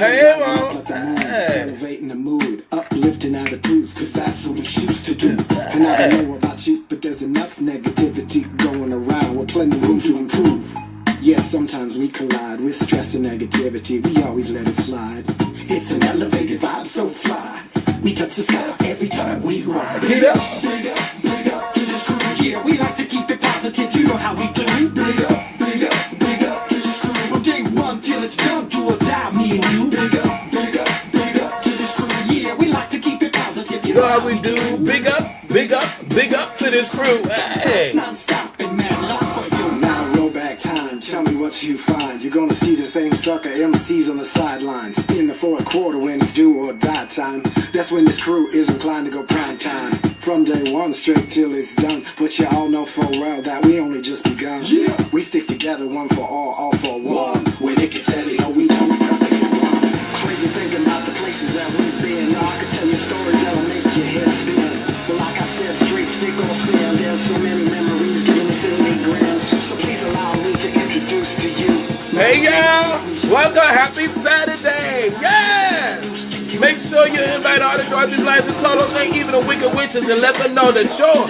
Hey, Mom. Elevating the mood, uplifting attitudes, cause that's what we choose to do. And I don't know about you, but there's enough negativity going around with plenty room to improve. Yes, sometimes we collide with stress and negativity. We always let it slide. It's an elevated vibe, so fly. We touch the sky every time we ride. Get up. Big up, big up to this crew. Yeah, we like to keep it positive. You know how we do. Big up, big up, big up to this crew. From day one till it's done, to a die, me and you. Big up, big up, big up to this crew. Yeah, we like to keep it positive. You know how we do. Big up, big up, big up to this crew. Hey. Non-stop and mad love for you. Now roll back time. Tell me what you find. You're gonna see the same sucker MCs on the sidelines. In the fourth quarter when it's do or die time. That's when this crew is inclined to go prime time. From day one straight till it's done. But you all know full well that we only just begun. Yeah. We stick together, one for all for one. When it gets heavy, no, we don't cut it one. Crazy thinking about the places that we've been. I could tell you stories that'll make your head spin. But like I said, straight thick or thin. There's so many memories getting us in their grams. So please allow me to introduce to you. Hey, y'all. Welcome. Happy Saturday. Yes. Make sure you invite all the Georgians, Lions, and Totos, and even the Wicked Witches, and let them know that your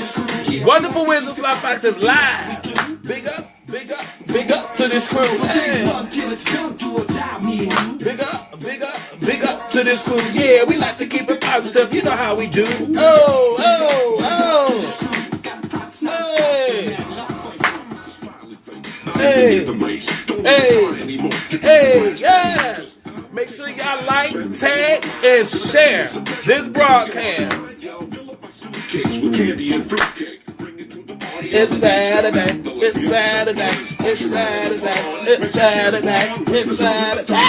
wonderful Wizard Sly Foxx is live. Big up, big up, big up to this crew. Hey. Big up, big up, big up to this crew. Yeah, we like to keep it positive. You know how we do. Oh, oh, oh. Hey. Hey. Hey, yes. Make sure y'all like, tag, and share this broadcast. It's Saturday, it's Saturday, it's Saturday, it's Saturday, it's Saturday.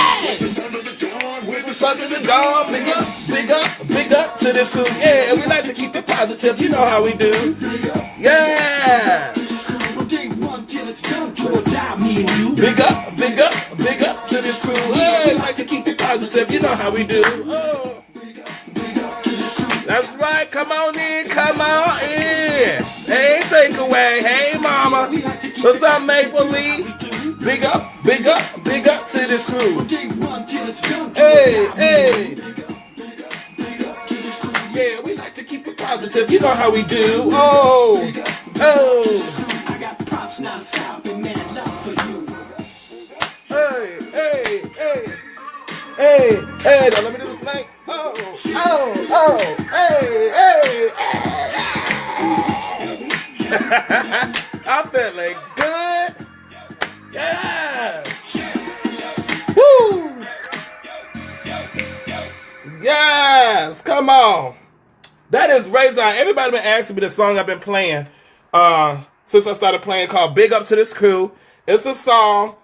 Something to dawn, big up, big up, big up to this crew. Yeah, we like to keep it positive, you know how we do. Yeah. Big up, big up, big up to this crew. Hey, like to keep it positive, you know how we do. Oh. That's right, come on in, come on in. Hey, takeaway, hey mama. What's up, Maple Leaf? Big up, big up, big up to this crew. Hey, hey. Yeah, we like to keep it positive, you know how we do. Oh, oh. I got props non-stop and mad love for you. Hey, hey, hey. Hey, hey, now let me do the snake. Oh, oh, oh, hey, hey, hey. I'm feeling good. Yes. Woo. Yes, come on. That is Razor. Everybody been asking me the song I've been playing since I started playing called Big Up to This Crew. It's a song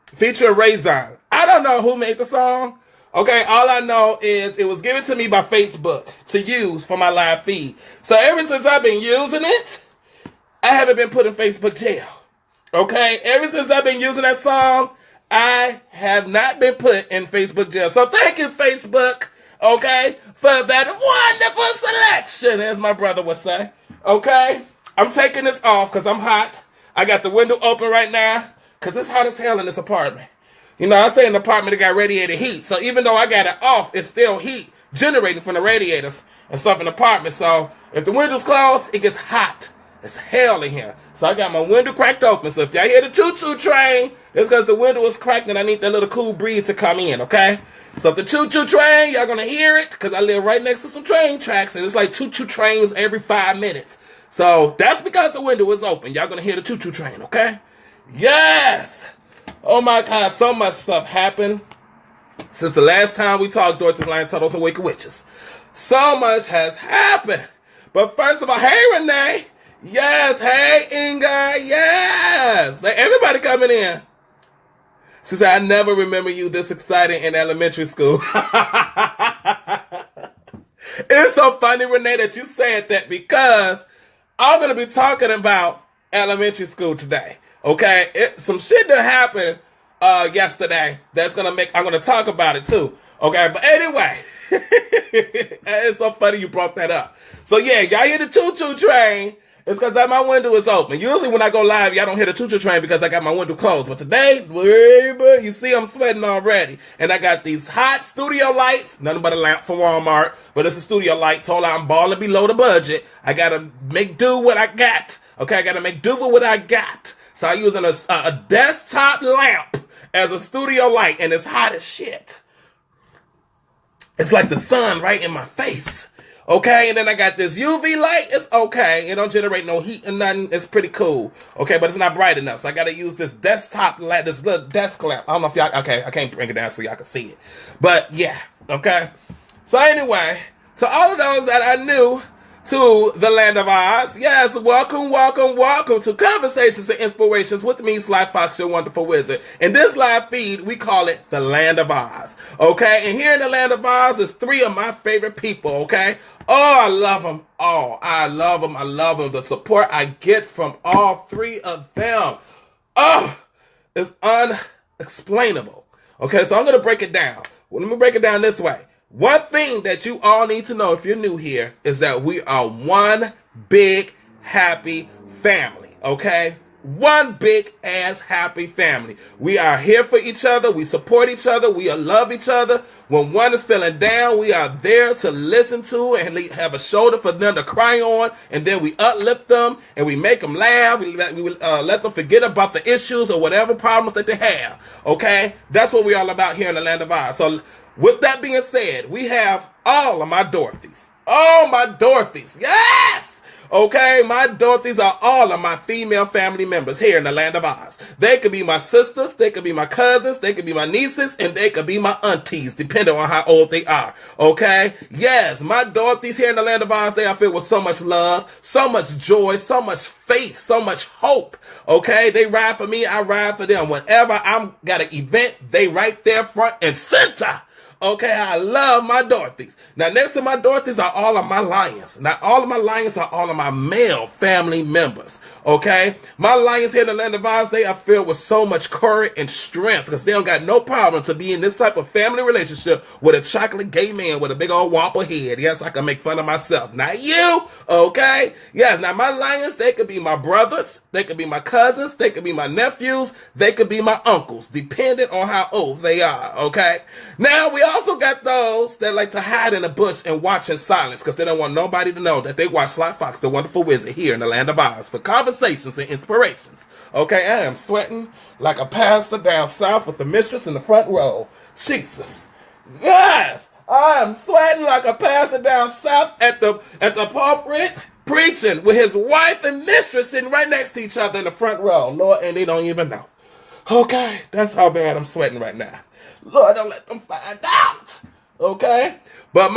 featuring Razor. I don't know who made the song. Okay, all I know is it was given to me by Facebook to use for my live feed. So ever since I've been using it, I haven't been put in Facebook jail. Okay, ever since I've been using that song, I have not been put in Facebook jail. So thank you, Facebook, okay, for that wonderful selection, as my brother would say. Okay, I'm taking this off because I'm hot. I got the window open right now because it's hot as hell in this apartment. You know, I stay in an apartment that got radiator heat. So even though I got it off, it's still heat generating from the radiators and stuff in the apartment. So if the window's closed, it gets hot. It's hell in here. So I got my window cracked open. So if y'all hear the choo-choo train, it's because the window is cracked and I need that little cool breeze to come in, okay? So if the choo-choo train, y'all going to hear it because I live right next to some train tracks. And it's like choo-choo trains every 5 minutes. So that's because the window is open. Y'all going to hear the choo-choo train, okay? Yes! Oh my God, so much stuff happened since the last time we talked, Dorothy Lion, Turtles, and Wicked Witches. So much has happened. But first of all, hey Renee. Yes, hey Inga. Yes. Everybody coming in. She said, I never remember you this exciting in elementary school. It's so funny, Renee, that you said that because I'm going to be talking about elementary school today. Okay, some shit that happened yesterday that's I'm gonna talk about it too. Okay, but anyway, it's so funny you brought that up. So yeah, y'all hear the choo-choo train, It's because that my window is open. Usually when I go live, y'all don't hear the choo-choo train because I got my window closed. But today, baby, you see I'm sweating already. And I got these hot studio lights. Nothing but a lamp from Walmart. But it's a studio light. Told I'm balling below the budget. I got to make do what I got. Okay, I got to make do with what I got. So I'm using a desktop lamp as a studio light. And it's hot as shit. It's like the sun right in my face. Okay, and then I got this UV light. It's okay. It don't generate no heat and nothing. It's pretty cool. Okay, but it's not bright enough. So I got to use this desktop lamp, this little desk lamp. I don't know if y'all, okay, I can't bring it down so y'all can see it. But yeah, okay. So anyway, to all of those that are new to the Land of Oz, yes, welcome to Conversations and Inspirations with me, Sly Foxx, your wonderful wizard. In this live feed, we call it the Land of Oz, okay? And here in the Land of Oz is 3 of my favorite people, okay? Oh, I love them all. I love them. The support I get from all 3 of them, oh, is unexplainable. Okay, so I'm going to break it down. Well, let me break it down this way. One thing that you all need to know if you're new here is that we are one big happy family, okay? One big ass happy family. We are here for each other. We support each other. We love each other. When one is feeling down, we are there to listen to and have a shoulder for them to cry on. And then we uplift them and we make them laugh. We let them forget about the issues or whatever problems that they have, okay? That's what we're all about here in the Land of Oz. So with that being said, we have all of my Dorothys. All my Dorothys. Yes! Okay, my Dorothys are all of my female family members here in the Land of Oz. They could be my sisters, they could be my cousins, they could be my nieces, and they could be my aunties, depending on how old they are. Okay? Yes, my Dorothys here in the Land of Oz, they are filled with so much love, so much joy, so much faith, so much hope. Okay? They ride for me, I ride for them. Whenever I'm got an event, they right there front and center. Okay, I love my Dorothys. Now, next to my Dorothys are all of my lions. Now, all of my lions are all of my male family members. Okay? My lions here in the Land of Oz, they are filled with so much courage and strength because they don't got no problem to be in this type of family relationship with a chocolate gay man with a big old whopper head. Yes, I can make fun of myself. Not you, okay? Yes, now my lions, they could be my brothers, they could be my cousins, they could be my nephews, they could be my uncles, depending on how old they are, okay? Now, we also got those that like to hide in the bush and watch in silence because they don't want nobody to know that they watch Sly Foxx, the wonderful wizard, here in the Land of Oz for conversations and inspirations. Okay, I am sweating like a pastor down south with the mistress in the front row. Jesus. Yes, I am sweating like a pastor down south at the pulpit preaching with his wife and mistress sitting right next to each other in the front row. Lord, and they don't even know. Okay, that's how bad I'm sweating right now. Lord, don't let them find out. Okay? But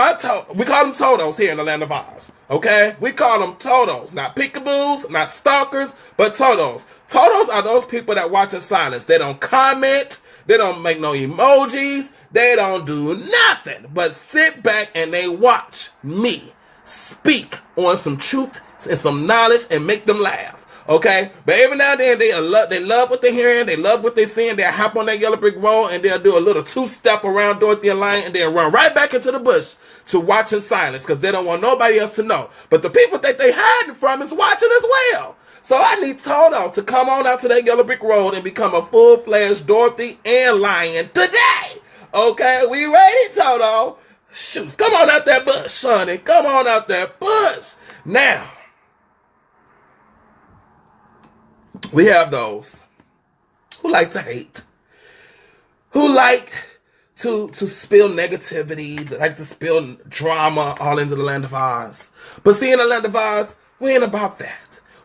we call them Totos here in the Land of Oz. Okay? We call them Totos. Not peekaboos, not stalkers, but Totos. Totos are those people that watch in silence. They don't comment. They don't make no emojis. They don't do nothing but sit back and they watch me speak on some truth and some knowledge and make them laugh. Okay, but every now and then they love what they're hearing, they love what they're seeing. They'll hop on that yellow brick road and they'll do a little 2-step around Dorothy and Lion and then run right back into the bush to watch in silence because they don't want nobody else to know. But the people that they hiding from is watching as well. So I need Toto to come on out to that yellow brick road and become a full-fledged Dorothy and Lion today. Okay, we ready, Toto? Shoot, come on out that bush, sonny. Come on out that bush. Now, we have those who like to hate, who like to spill negativity, that like to spill drama all into the Land of Oz. But see, in the Land of Oz, we ain't about that.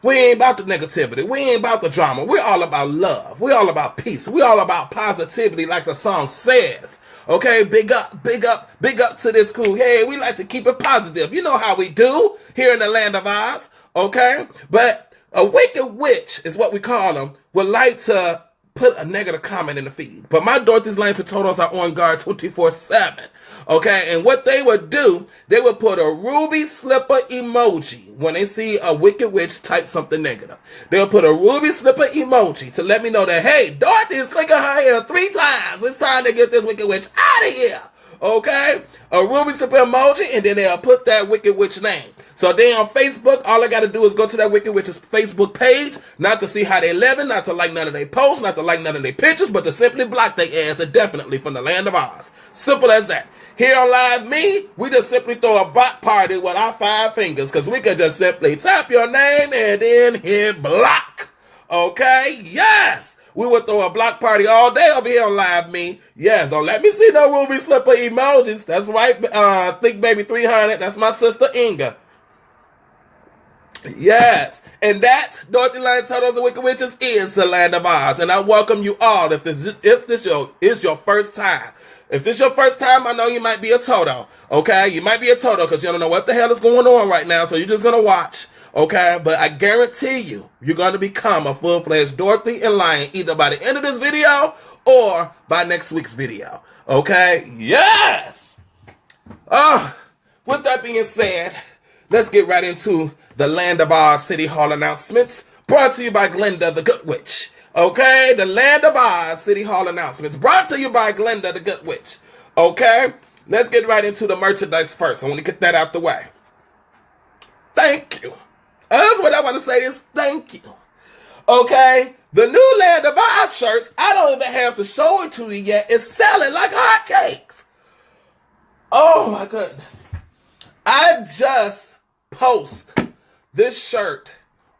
We ain't about the negativity. We ain't about the drama. We're all about love. We're all about peace. We're all about positivity like the song says. Okay, big up to this crew. Hey, we like to keep it positive. You know how we do here in the Land of Oz. Okay, but a wicked witch is what we call them, would like to put a negative comment in the feed. But my Dorothy's, Lions, and Totos are on guard 24/7. Okay, and what they would do, they would put a ruby slipper emoji when they see a wicked witch type something negative. They'll put a ruby slipper emoji to let me know that, hey, Dorothy is clicking her hair 3 times. It's time to get this wicked witch out of here. Okay? A ruby slipper emoji, and then they'll put that Wicked Witch name. So then on Facebook, all I got to do is go to that Wicked Witch's Facebook page, not to see how they living, not to like none of their posts, not to like none of their pictures, but to simply block their ass indefinitely from the land of Oz. Simple as that. Here on Live Me, we just simply throw a block party with our 5 fingers, because we can just simply tap your name and then hit block. Okay? Yes! We would throw a block party all day over here on Live Me. Yes, don't let me see no ruby slipper emojis. That's right, Think Baby 300. That's my sister Inga. Yes, and that, Dorothy Lions, Turtles, and Wicked Witches, is the land of Oz. And I welcome you all if this is your first time. If this is your first time, I know you might be a Toto, okay? You might be a Toto because you don't know what the hell is going on right now, so you're just going to watch, okay? But I guarantee you, you're going to become a full-fledged Dorothy and Lion either by the end of this video or by next week's video, okay? Yes! With that being said, let's get right into the Land of Oz City Hall announcements, brought to you by Glenda the Good Witch. Okay, the Land of Oz City Hall announcements, brought to you by Glenda the Good Witch. Okay, let's get right into the merchandise first. I want to get that out the way. Thank you. That's what I want to say is thank you. Okay, the new Land of Oz shirts, I don't even have to show it to you yet. It's selling like hotcakes. Oh my goodness. I just posted this shirt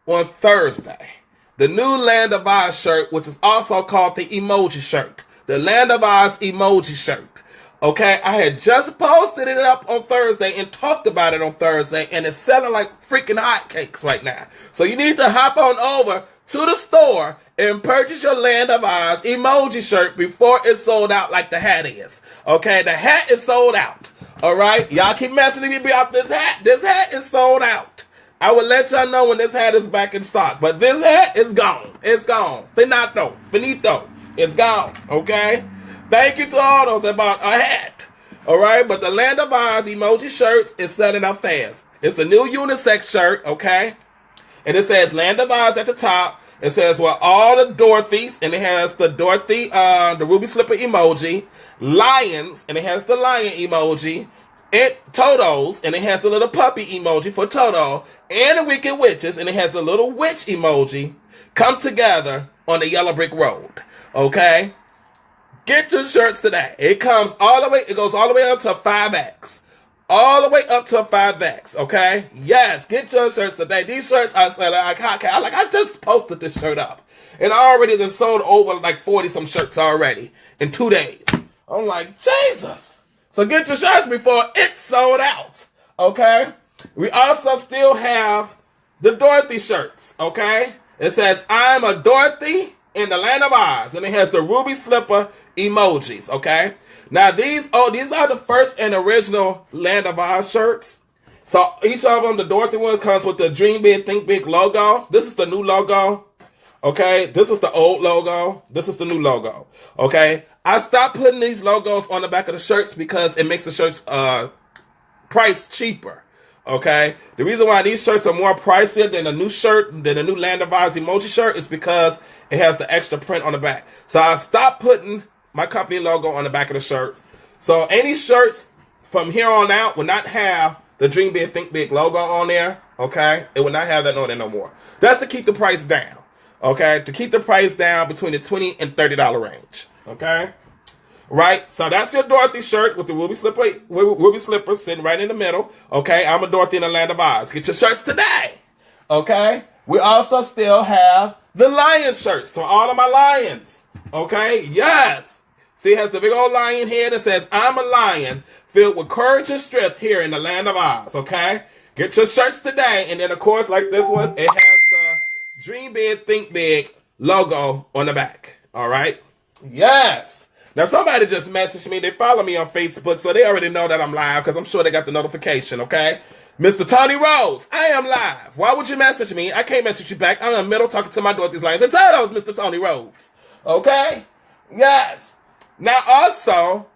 on Thursday. The new Land of Oz shirt, which is also called the emoji shirt. The Land of Oz emoji shirt. Okay, I had just posted it up on Thursday and talked about it on Thursday, and it's selling like freaking hotcakes right now. So you need to hop on over to the store and purchase your Land of Oz emoji shirt before it's sold out like the hat is. Okay, the hat is sold out. All right, y'all keep messing with me about this hat. This hat is sold out. I will let y'all know when this hat is back in stock. But this hat is gone. It's gone. Finito. It's gone. Okay? Thank you to all those that bought a hat. Alright? But the Land of Oz emoji shirts is selling out fast. It's a new unisex shirt. Okay? And it says Land of Oz at the top. It says, well, all the Dorothys. And it has the Dorothy, the ruby slipper emoji. Lions. And it has the lion emoji. Totos, and it has a little puppy emoji for Toto, and the Wicked Witches, and it has a little witch emoji, come together on the yellow brick road. Okay? Get your shirts today. It goes all the way up to 5X. All the way up to 5X, okay? Yes, get your shirts today. These shirts are selling like hotcakes. I just posted this shirt up, and I already just sold over like 40-some shirts already in 2 days. I'm like, Jesus. So get your shirts before it's sold out, okay? We also still have the Dorothy shirts, okay? It says, I'm a Dorothy in the Land of Oz, and it has the ruby slipper emojis, okay? Now, these are the first and original Land of Oz shirts. So each of them, the Dorothy one comes with the Dream Big, Think Big logo. This is the new logo, okay? This is the old logo. This is the new logo, okay? I stopped putting these logos on the back of the shirts because it makes the shirts price cheaper. Okay? The reason why these shirts are more pricier than a new shirt, than a new Land of Oz emoji shirt, is because it has the extra print on the back. So I stopped putting my company logo on the back of the shirts. So any shirts from here on out will not have the Dream Big, Think Big logo on there. Okay? It will not have that on there no more. That's to keep the price down. Okay? To keep the price down between the $20 and $30 range. Okay? Right? So that's your Dorothy shirt with the ruby slipper sitting right in the middle. Okay? I'm a Dorothy in the Land of Oz. Get your shirts today. Okay? We also still have the lion shirts for all of my lions. Okay? Yes. See, it has the big old lion head that says, I'm a lion filled with courage and strength here in the Land of Oz. Okay? Get your shirts today. And then, of course, like this one, it has the Dream Big, Think Big logo on the back. All right? Yes. Now, somebody just messaged me. They follow me on Facebook, so they already know that I'm live because I'm sure they got the notification, okay? Mr. Tony Rhodes, I am live. Why would you message me? I can't message you back. I'm in the middle talking to my Dorothy's Lions and Turtles, Mr. Tony Rhodes. Okay? Yes. Now, also,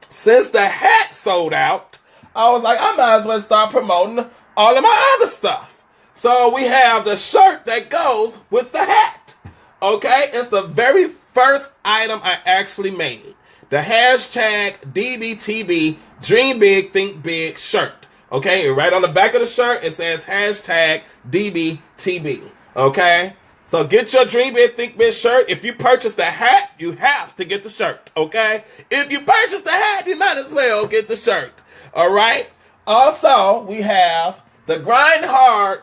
since the hat sold out, I was like, I might as well start promoting all of my other stuff. So we have the shirt that goes with the hat. Okay? It's the very first item I actually made. the hashtag DBTB Dream Big, Think Big shirt. Okay, and right on the back of the shirt, it says hashtag DBTB. Okay, so get your Dream Big, Think Big shirt. If you purchase the hat, you have to get the shirt. Okay, if you purchase the hat, you might as well get the shirt. All right. Also, we have the grind hard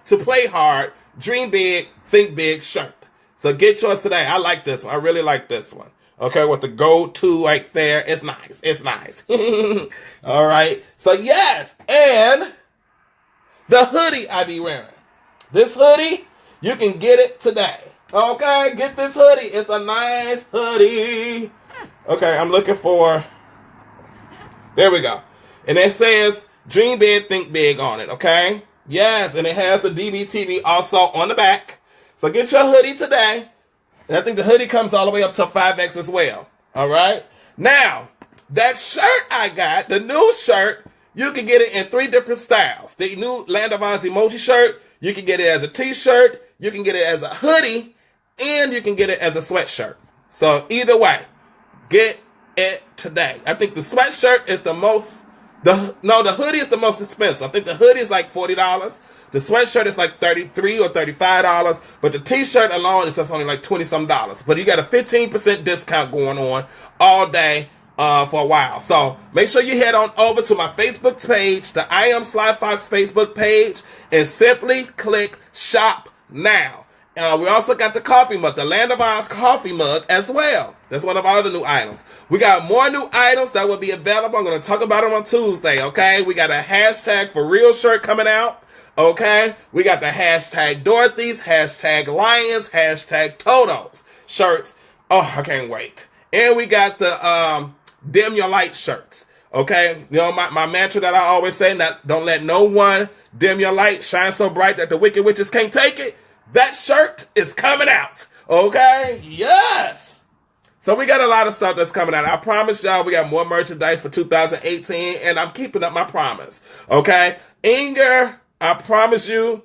to play hard, Dream Big, Think Big shirt. So get yours today. I like this one. I really like this one. Okay, with the gold too right there. It's nice. It's nice. All right. So yes, and the hoodie I be wearing. This hoodie, you can get it today. Okay, get this hoodie. It's a nice hoodie. Okay, I'm looking for... There we go. And it says Dream Big, Think Big on it, okay? Yes, and it has the DBTV also on the back. So get your hoodie today. And I think the hoodie comes all the way up to 5X as well. All right? Now, that shirt I got, the new shirt, you can get it in 3 different styles. The new Land of Oz emoji shirt, you can get it as a t-shirt, you can get it as a hoodie, and you can get it as a sweatshirt. So either way, get it today. I think the sweatshirt is the hoodie is the most expensive. I think the hoodie is like $40. The sweatshirt is like $33 or $35, but the t-shirt alone is just only like $20-some. But you got a 15% discount going on all day for a while. So make sure you head on over to my Facebook page, the I Am Sly Foxx Facebook page, and simply click Shop Now. We also got the coffee mug, the Land of Oz coffee mug as well. That's one of our other new items. We got more new items that will be available. I'm going to talk about them on Tuesday, okay? We got a hashtag for real shirt coming out, okay? We got the hashtag Dorothy's, hashtag Lions, hashtag Totos shirts. Oh, I can't wait. And we got the Dim Your Light shirts, okay? You know, my mantra that I always say, that don't let no one dim your light, shine so bright that the wicked witches can't take it. That shirt is coming out, okay? Yes! So we got a lot of stuff that's coming out. I promise y'all we got more merchandise for 2018, and I'm keeping up my promise, okay? Inger, I promise you,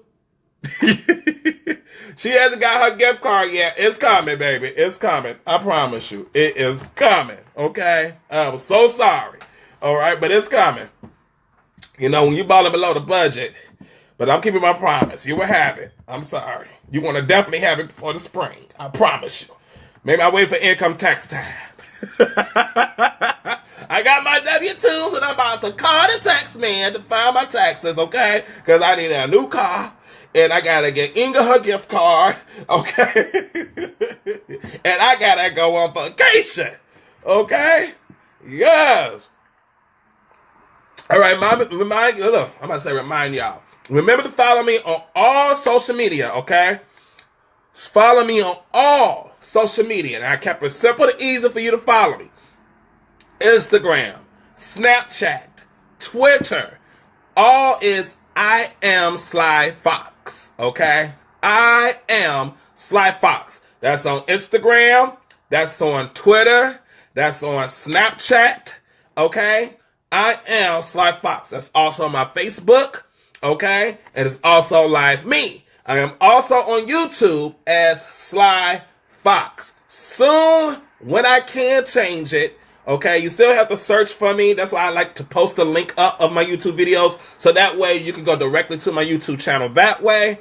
she hasn't got her gift card yet. It's coming, baby. It's coming. I promise you. It is coming, okay? I'm so sorry, all right? But it's coming. You know, when you balling below the budget, but I'm keeping my promise. You will have it. I'm sorry. You want to definitely have it before the spring. I promise you. Maybe I'll wait for income tax time. I got my W-2s and I'm about to call the tax man to file my taxes, okay? Because I need a new car. And I got to get Inga her gift card, okay? And I got to go on vacation, okay? Yes. All right, remind y'all. Remember to follow me on all social media, okay? Follow me on all social media. And I kept it simple and easy for you to follow me. Instagram, Snapchat, Twitter. All is I Am Sly Foxx, okay? I Am Sly Foxx. That's on Instagram. That's on Twitter. That's on Snapchat, okay? I Am Sly Foxx. That's also on my Facebook. Okay? And it's also live me. I am also on YouTube as Sly Foxx. Soon, when I can change it, okay, you still have to search for me. That's why I like to post a link up of my YouTube videos. So that way you can go directly to my YouTube channel that way.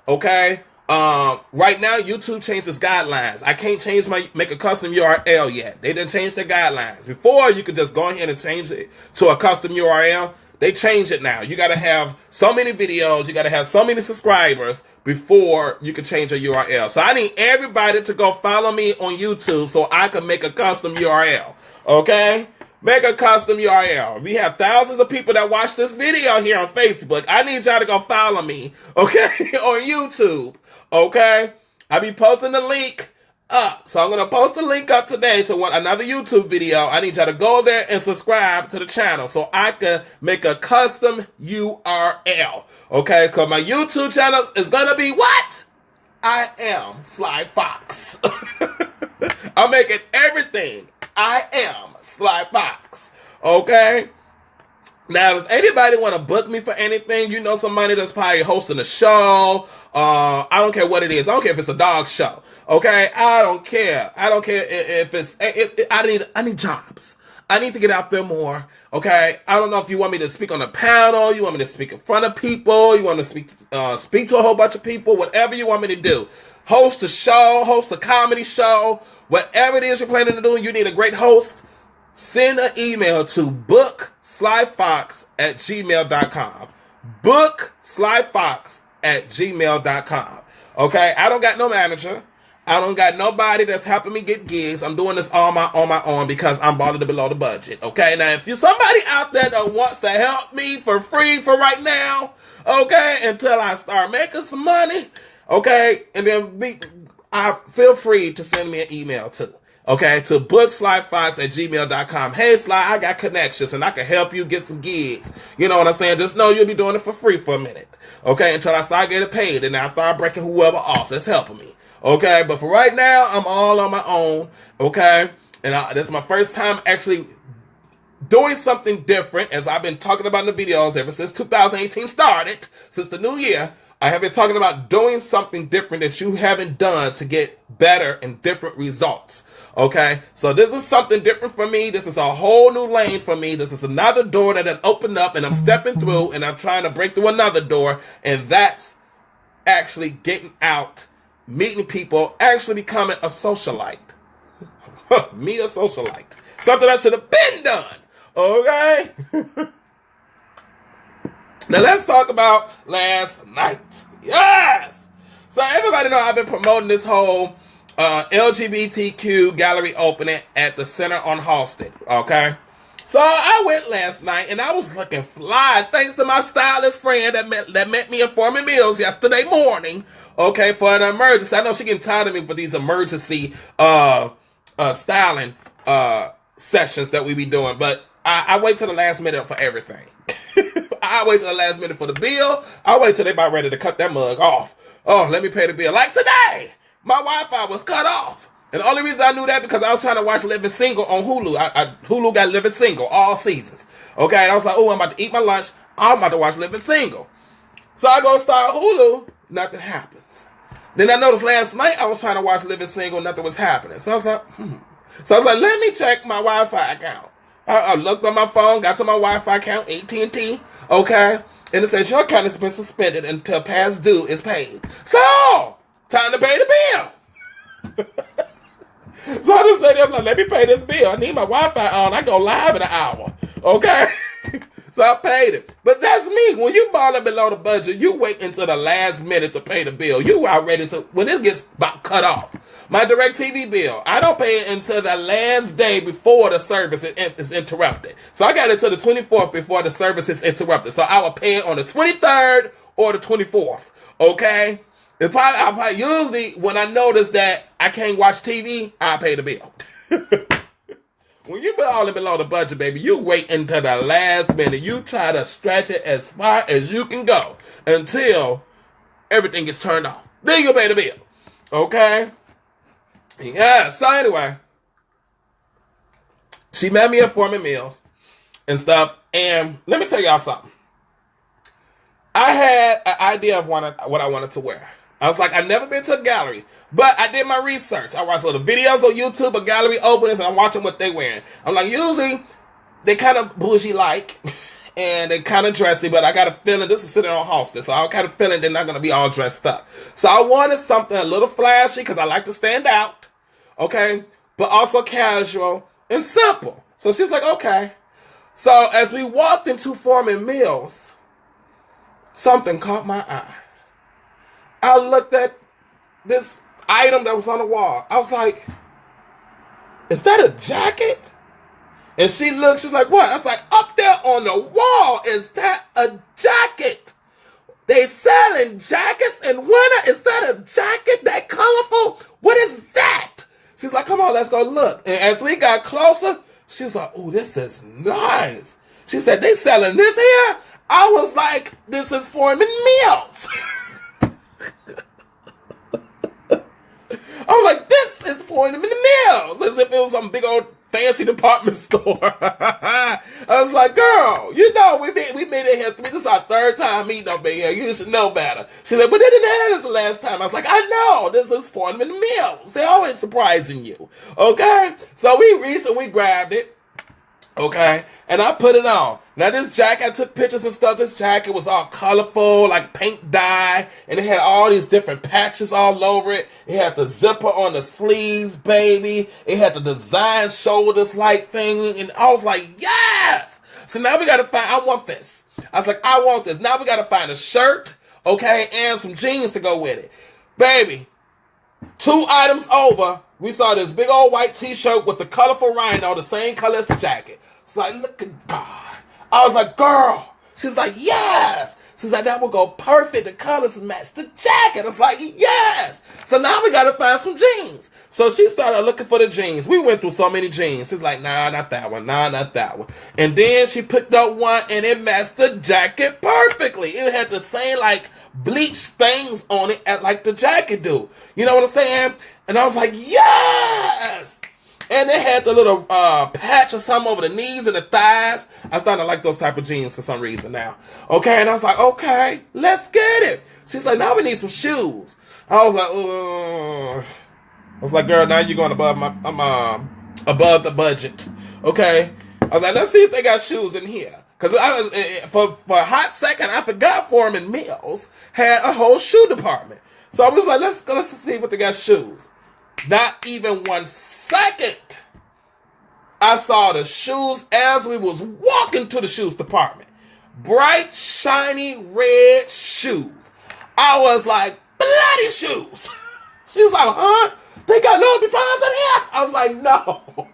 Okay? Right now, YouTube changed its guidelines. I can't make a custom URL yet. They didn't change their guidelines. Before, you could just go ahead and change it to a custom URL. They changed it now. You got to have so many videos. You got to have so many subscribers before you can change a URL. So I need everybody to go follow me on YouTube so I can make a custom URL. Okay? Make a custom URL. We have thousands of people that watch this video here on Facebook. I need y'all to go follow me, okay, on YouTube. Okay? I'll be posting the link up. So I'm going to post the link up today to another YouTube video. I need y'all to go there and subscribe to the channel so I can make a custom URL. Okay? Because my YouTube channel is going to be what? I Am Sly Foxx. I'm making everything I Am Sly Foxx. Okay? Now, if anybody want to book me for anything, you know somebody that's probably hosting a show. I don't care what it is. I don't care if it's a dog show. Okay, I don't care. I don't care if it's. I need jobs. I need to get out there more. Okay, I don't know if you want me to speak on a panel, you want me to speak in front of people, you want me to speak to a whole bunch of people, whatever you want me to do. Host a show, host a comedy show, whatever it is you're planning to do, you need a great host. Send an email to bookslyfox@gmail.com. Bookslyfox@gmail.com. Okay, I don't got no manager. I don't got nobody that's helping me get gigs. I'm doing this on my own because I'm balling below the budget. Okay, now if you're somebody out there that wants to help me for free for right now, okay, until I start making some money, okay, and then feel free to send me an email too. Okay, to bookslyfox@gmail.com. Hey, Sly, I got connections and I can help you get some gigs. You know what I'm saying? Just know you'll be doing it for free for a minute. Okay, until I start getting paid and I start breaking whoever off that's helping me. Okay, but for right now, I'm all on my own. Okay, and this is my first time actually doing something different, as I've been talking about in the videos ever since 2018 started, since the new year. I have been talking about doing something different that you haven't done to get better and different results. Okay, so this is something different for me. This is a whole new lane for me. This is another door that has opened up and I'm stepping through and I'm trying to break through another door. And that's actually getting out, meeting people, actually becoming a socialite. Me a socialite. Something that should have been done. Okay? Now let's talk about last night. Yes! So everybody know I've been promoting this whole LGBTQ gallery opening at the Center on Halsted. Okay? So I went last night and I was looking fly thanks to my stylist friend that met me at Foreman Mills yesterday morning. Okay, for an emergency. I know she getting tired of me for these emergency styling sessions that we be doing, but I wait till the last minute for everything. I wait till the last minute for the bill. I wait till they about ready to cut that mug off. Oh, let me pay the bill. Like today, my Wi-Fi was cut off. And the only reason I knew that because I was trying to watch Living Single on Hulu. Hulu got Living Single all seasons. Okay, and I was like, oh, I'm about to eat my lunch. I'm about to watch Living Single. So I go start Hulu. Nothing happens. Then I noticed last night I was trying to watch Living Single. Nothing was happening. So I was like, So I was like, let me check my Wi-Fi account. I looked on my phone, got to my Wi-Fi account, AT&T, okay? And it says, your account has been suspended until past due is paid. So, time to pay the bill. So I just said, like, let me pay this bill. I need my Wi-Fi on. I go live in an hour, okay? So I paid it. But that's me. When you balling below the budget, you wait until the last minute to pay the bill. You are ready to, when it gets about cut off. My DirecTV bill, I don't pay it until the last day before the service is interrupted. So I got it to the 24th before the service is interrupted. So I will pay it on the 23rd or the 24th. Okay? I probably usually, when I notice that I can't watch TV, I pay the bill. When you balling below the budget, baby, you wait until the last minute. You try to stretch it as far as you can go until everything gets turned off. Then you pay the bill. Okay? Yeah, so anyway, she met me at Foreman Mills and stuff, and let me tell y'all something. I had an idea of what I wanted to wear. I was like, I've never been to a gallery, but I did my research. I watched little videos on YouTube of gallery openings, and I'm watching what they wearing. I'm like, usually, they kind of bougie-like, and they kind of dressy, but I got a feeling, this is sitting on Halsted, so I kind of feeling they're not going to be all dressed up. So I wanted something a little flashy, because I like to stand out. Okay, but also casual and simple. So she's like, okay. So as we walked into Foreman Mills, something caught my eye. I looked at this item that was on the wall. I was like, is that a jacket? And she looked, she's like, what? I was like, up there on the wall, is that a jacket? They selling jackets in winter? Is that a jacket that colorful? What is that? She's like, come on, let's go look. And as we got closer, she was like, oh, this is nice. She said, they selling this here? I was like, this is Foreman Mills. I was like, this is Foreman Mills. As if it was some big old fancy department store. I was like, girl, you know, we made it here. This is our third time meeting up in here. You should know better. She said, but they didn't have this the last time. I was like, I know. This is Foreman Mills. They're always surprising you. Okay? So we reached and we grabbed it. Okay, and I put it on. Now this jacket, I took pictures and stuff. This jacket was all colorful, like paint dye, and it had all these different patches all over it. It had the zipper on the sleeves, baby. It had the design shoulders like thing, and I was like, yes! So now we gotta find, I want this. I was like, I want this. Now we gotta find a shirt, okay, and some jeans to go with it. Baby, 2 items over, we saw this big old white t-shirt with the colorful rhino, the same color as the jacket. It's like, look at God. I was like, girl. She's like, yes. She's like, that will go perfect. The colors match the jacket. I was like, yes. So now we got to find some jeans. So she started looking for the jeans. We went through so many jeans. She's like, nah, not that one. Nah, not that one. And then she picked up one and it matched the jacket perfectly. It had the same, like, bleach stains on it like the jacket do. You know what I'm saying? And I was like, yes! And it had the little patch or something over the knees and the thighs. I started to like those type of jeans for some reason now. Okay, and I was like, okay, let's get it. She's like, now we need some shoes. I was like, ugh. I was like, girl, now you're going above above the budget. Okay? I was like, let's see if they got shoes in here. Because for a hot second, I forgot Foreman Mills had a whole shoe department. So I was like, let's see if they got shoes. Not even 1 second, I saw the shoes as we was walking to the shoes department. Bright, shiny, red shoes. I was like, bloody shoes. She was like, huh? They got Louis Vuittons in here? I was like, no.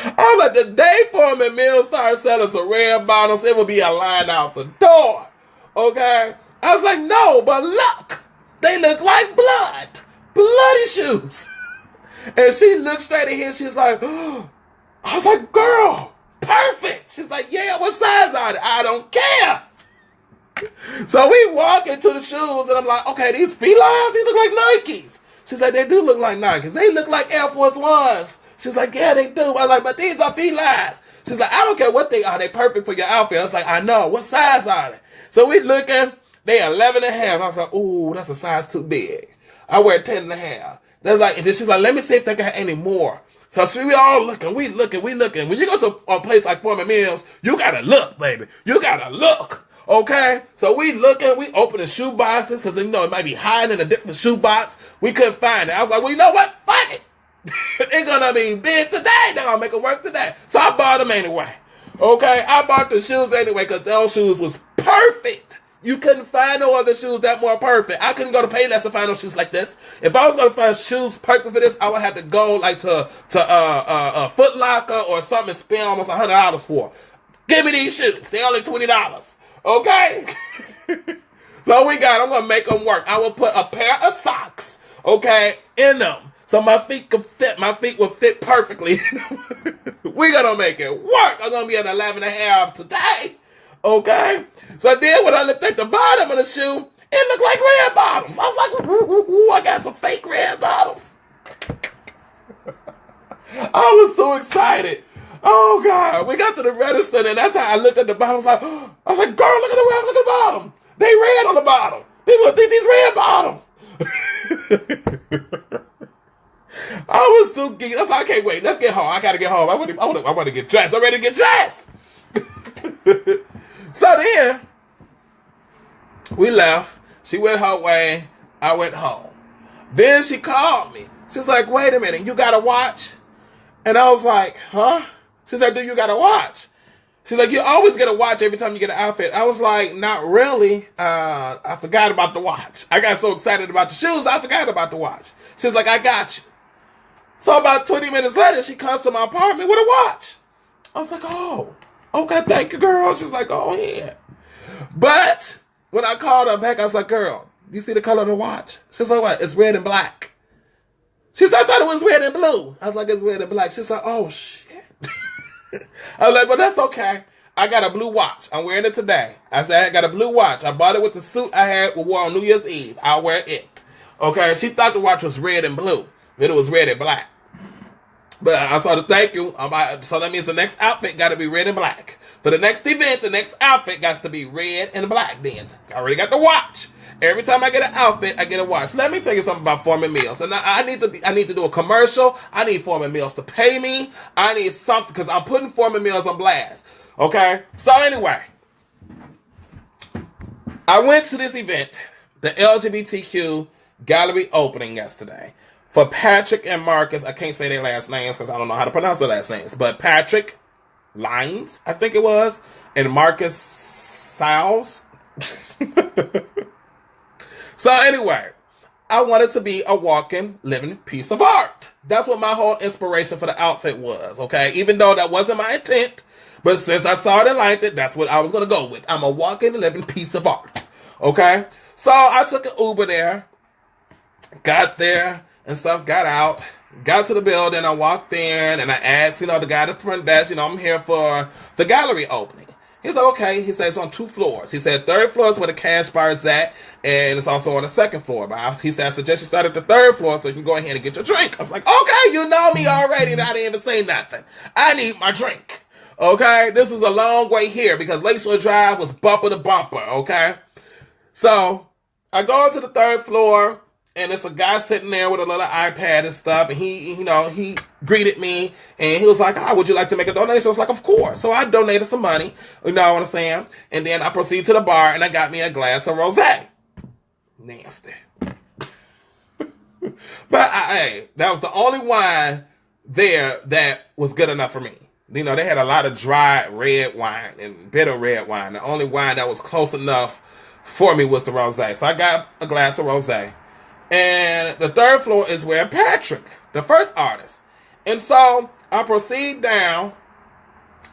I was like, the day Foreman Mills started selling some red bottoms, it would be a line out the door. Okay? I was like, no, but look. They look like blood. Bloody shoes. And she looked straight at him. She's like, oh. I was like, girl, perfect. She's like, yeah, what size are they? I don't care. So we walk into the shoes, and I'm like, okay, these felines, these look like Nikes. She's like, they do look like Nikes. They look like Air Force Ones. She's like, yeah, they do. I was like, but these are felines. She's like, I don't care what they are. They perfect for your outfit. I was like, I know. What size are they? So we looking. They 11 and a half. I was like, ooh, that's a size too big. I wear 10 and a half. That's like, and then she's like, let me see if they got any more. So we all looking, we looking. When you go to a place like Foreman Mills, you gotta look, baby. You gotta look. Okay? So we looking, we opening shoe boxes, because you know it might be hiding in a different shoe box. We couldn't find it. I was like, well, you know what? Fuck it. It's gonna be big today. They're gonna make it work today. So I bought them anyway. Okay? I bought the shoes anyway, because those shoes was perfect. You couldn't find no other shoes that more perfect. I couldn't go to Payless to find no shoes like this. If I was going to find shoes perfect for this, I would have to go like to Foot Locker or something and spend almost $100 for. Give me these shoes. They only $20. Okay? So I'm going to make them work. I will put a pair of socks, okay, in them. So my feet could fit. My feet will fit perfectly. We're going to make it work. I'm going to be at 11 and a half today. Okay? So then when I looked at the bottom of the shoe, it looked like red bottoms. I was like, ooh, I got some fake red bottoms. I was so excited. Oh, God. We got to the register, and that's how I looked at the bottom. I was like, girl, look at the red, look at the bottom. They red on the bottom. People think these red bottoms. I was so geeked. I was like, I can't wait. Let's get home. I got to get home. I want to get dressed. I'm ready to get dressed. So then, we left. She went her way. I went home. Then she called me. She's like, wait a minute, you got a watch? And I was like, huh? She's like, do you got a watch? She's like, you always get a watch every time you get an outfit. I was like, not really. I forgot about the watch. I got so excited about the shoes, I forgot about the watch. She's like, I got you. So about 20 minutes later, she comes to my apartment with a watch. I was like, oh. Okay, thank you, girl. She's like, oh, yeah. But when I called her back, I was like, girl, you see the color of the watch? She's like, what? It's red and black. She said, I thought it was red and blue. I was like, it's red and black. She's like, oh, shit. I was like, but that's okay. I got a blue watch. I'm wearing it today. I said, I got a blue watch. I bought it with the suit I had wore on New Year's Eve. I'll wear it. Okay, she thought the watch was red and blue, but it was red and black. But I told her, thank you. So that means the next outfit got to be red and black. For the next event, the next outfit got to be red and black then. I already got the watch. Every time I get an outfit, I get a watch. Let me tell you something about Foreman Mills. And I need to do a commercial. I need Foreman Mills to pay me. I need something because I'm putting Foreman Mills on blast. Okay? So anyway, I went to this event, the LGBTQ gallery opening yesterday. For Patrick and Marcus, I can't say their last names because I don't know how to pronounce their last names. But Patrick Lines, I think it was, and Marcus Sowles. So anyway, I wanted to be a walking, living piece of art. That's what my whole inspiration for the outfit was, okay? Even though that wasn't my intent, but since I saw it and liked it, that's what I was going to go with. I'm a walking, living piece of art, okay? So I took an Uber there, got there, and stuff, got out, got to the building, I walked in, and I asked, the guy at the front desk, I'm here for the gallery opening. He's like, okay. He said it's on 2 floors. He said third floor is where the cash bar is at, and it's also on the second floor. But he said, I suggest you start at the third floor so you can go ahead and get your drink. I was like, okay, you know me already, and I didn't even say nothing. I need my drink, okay? This is a long way here because Lakeshore Drive was bumper to bumper, okay? So I go to the third floor, and it's a guy sitting there with a little iPad and stuff, and he greeted me, and he was like, would you like to make a donation? I was like, of course. So I donated some money, you know what I'm saying? And then I proceeded to the bar, and I got me a glass of rosé. Nasty. But, hey, that was the only wine there that was good enough for me. They had a lot of dry red wine and bitter red wine. The only wine that was close enough for me was the rosé. So I got a glass of rosé. And the third floor is where Patrick, the first artist. And so I proceed down,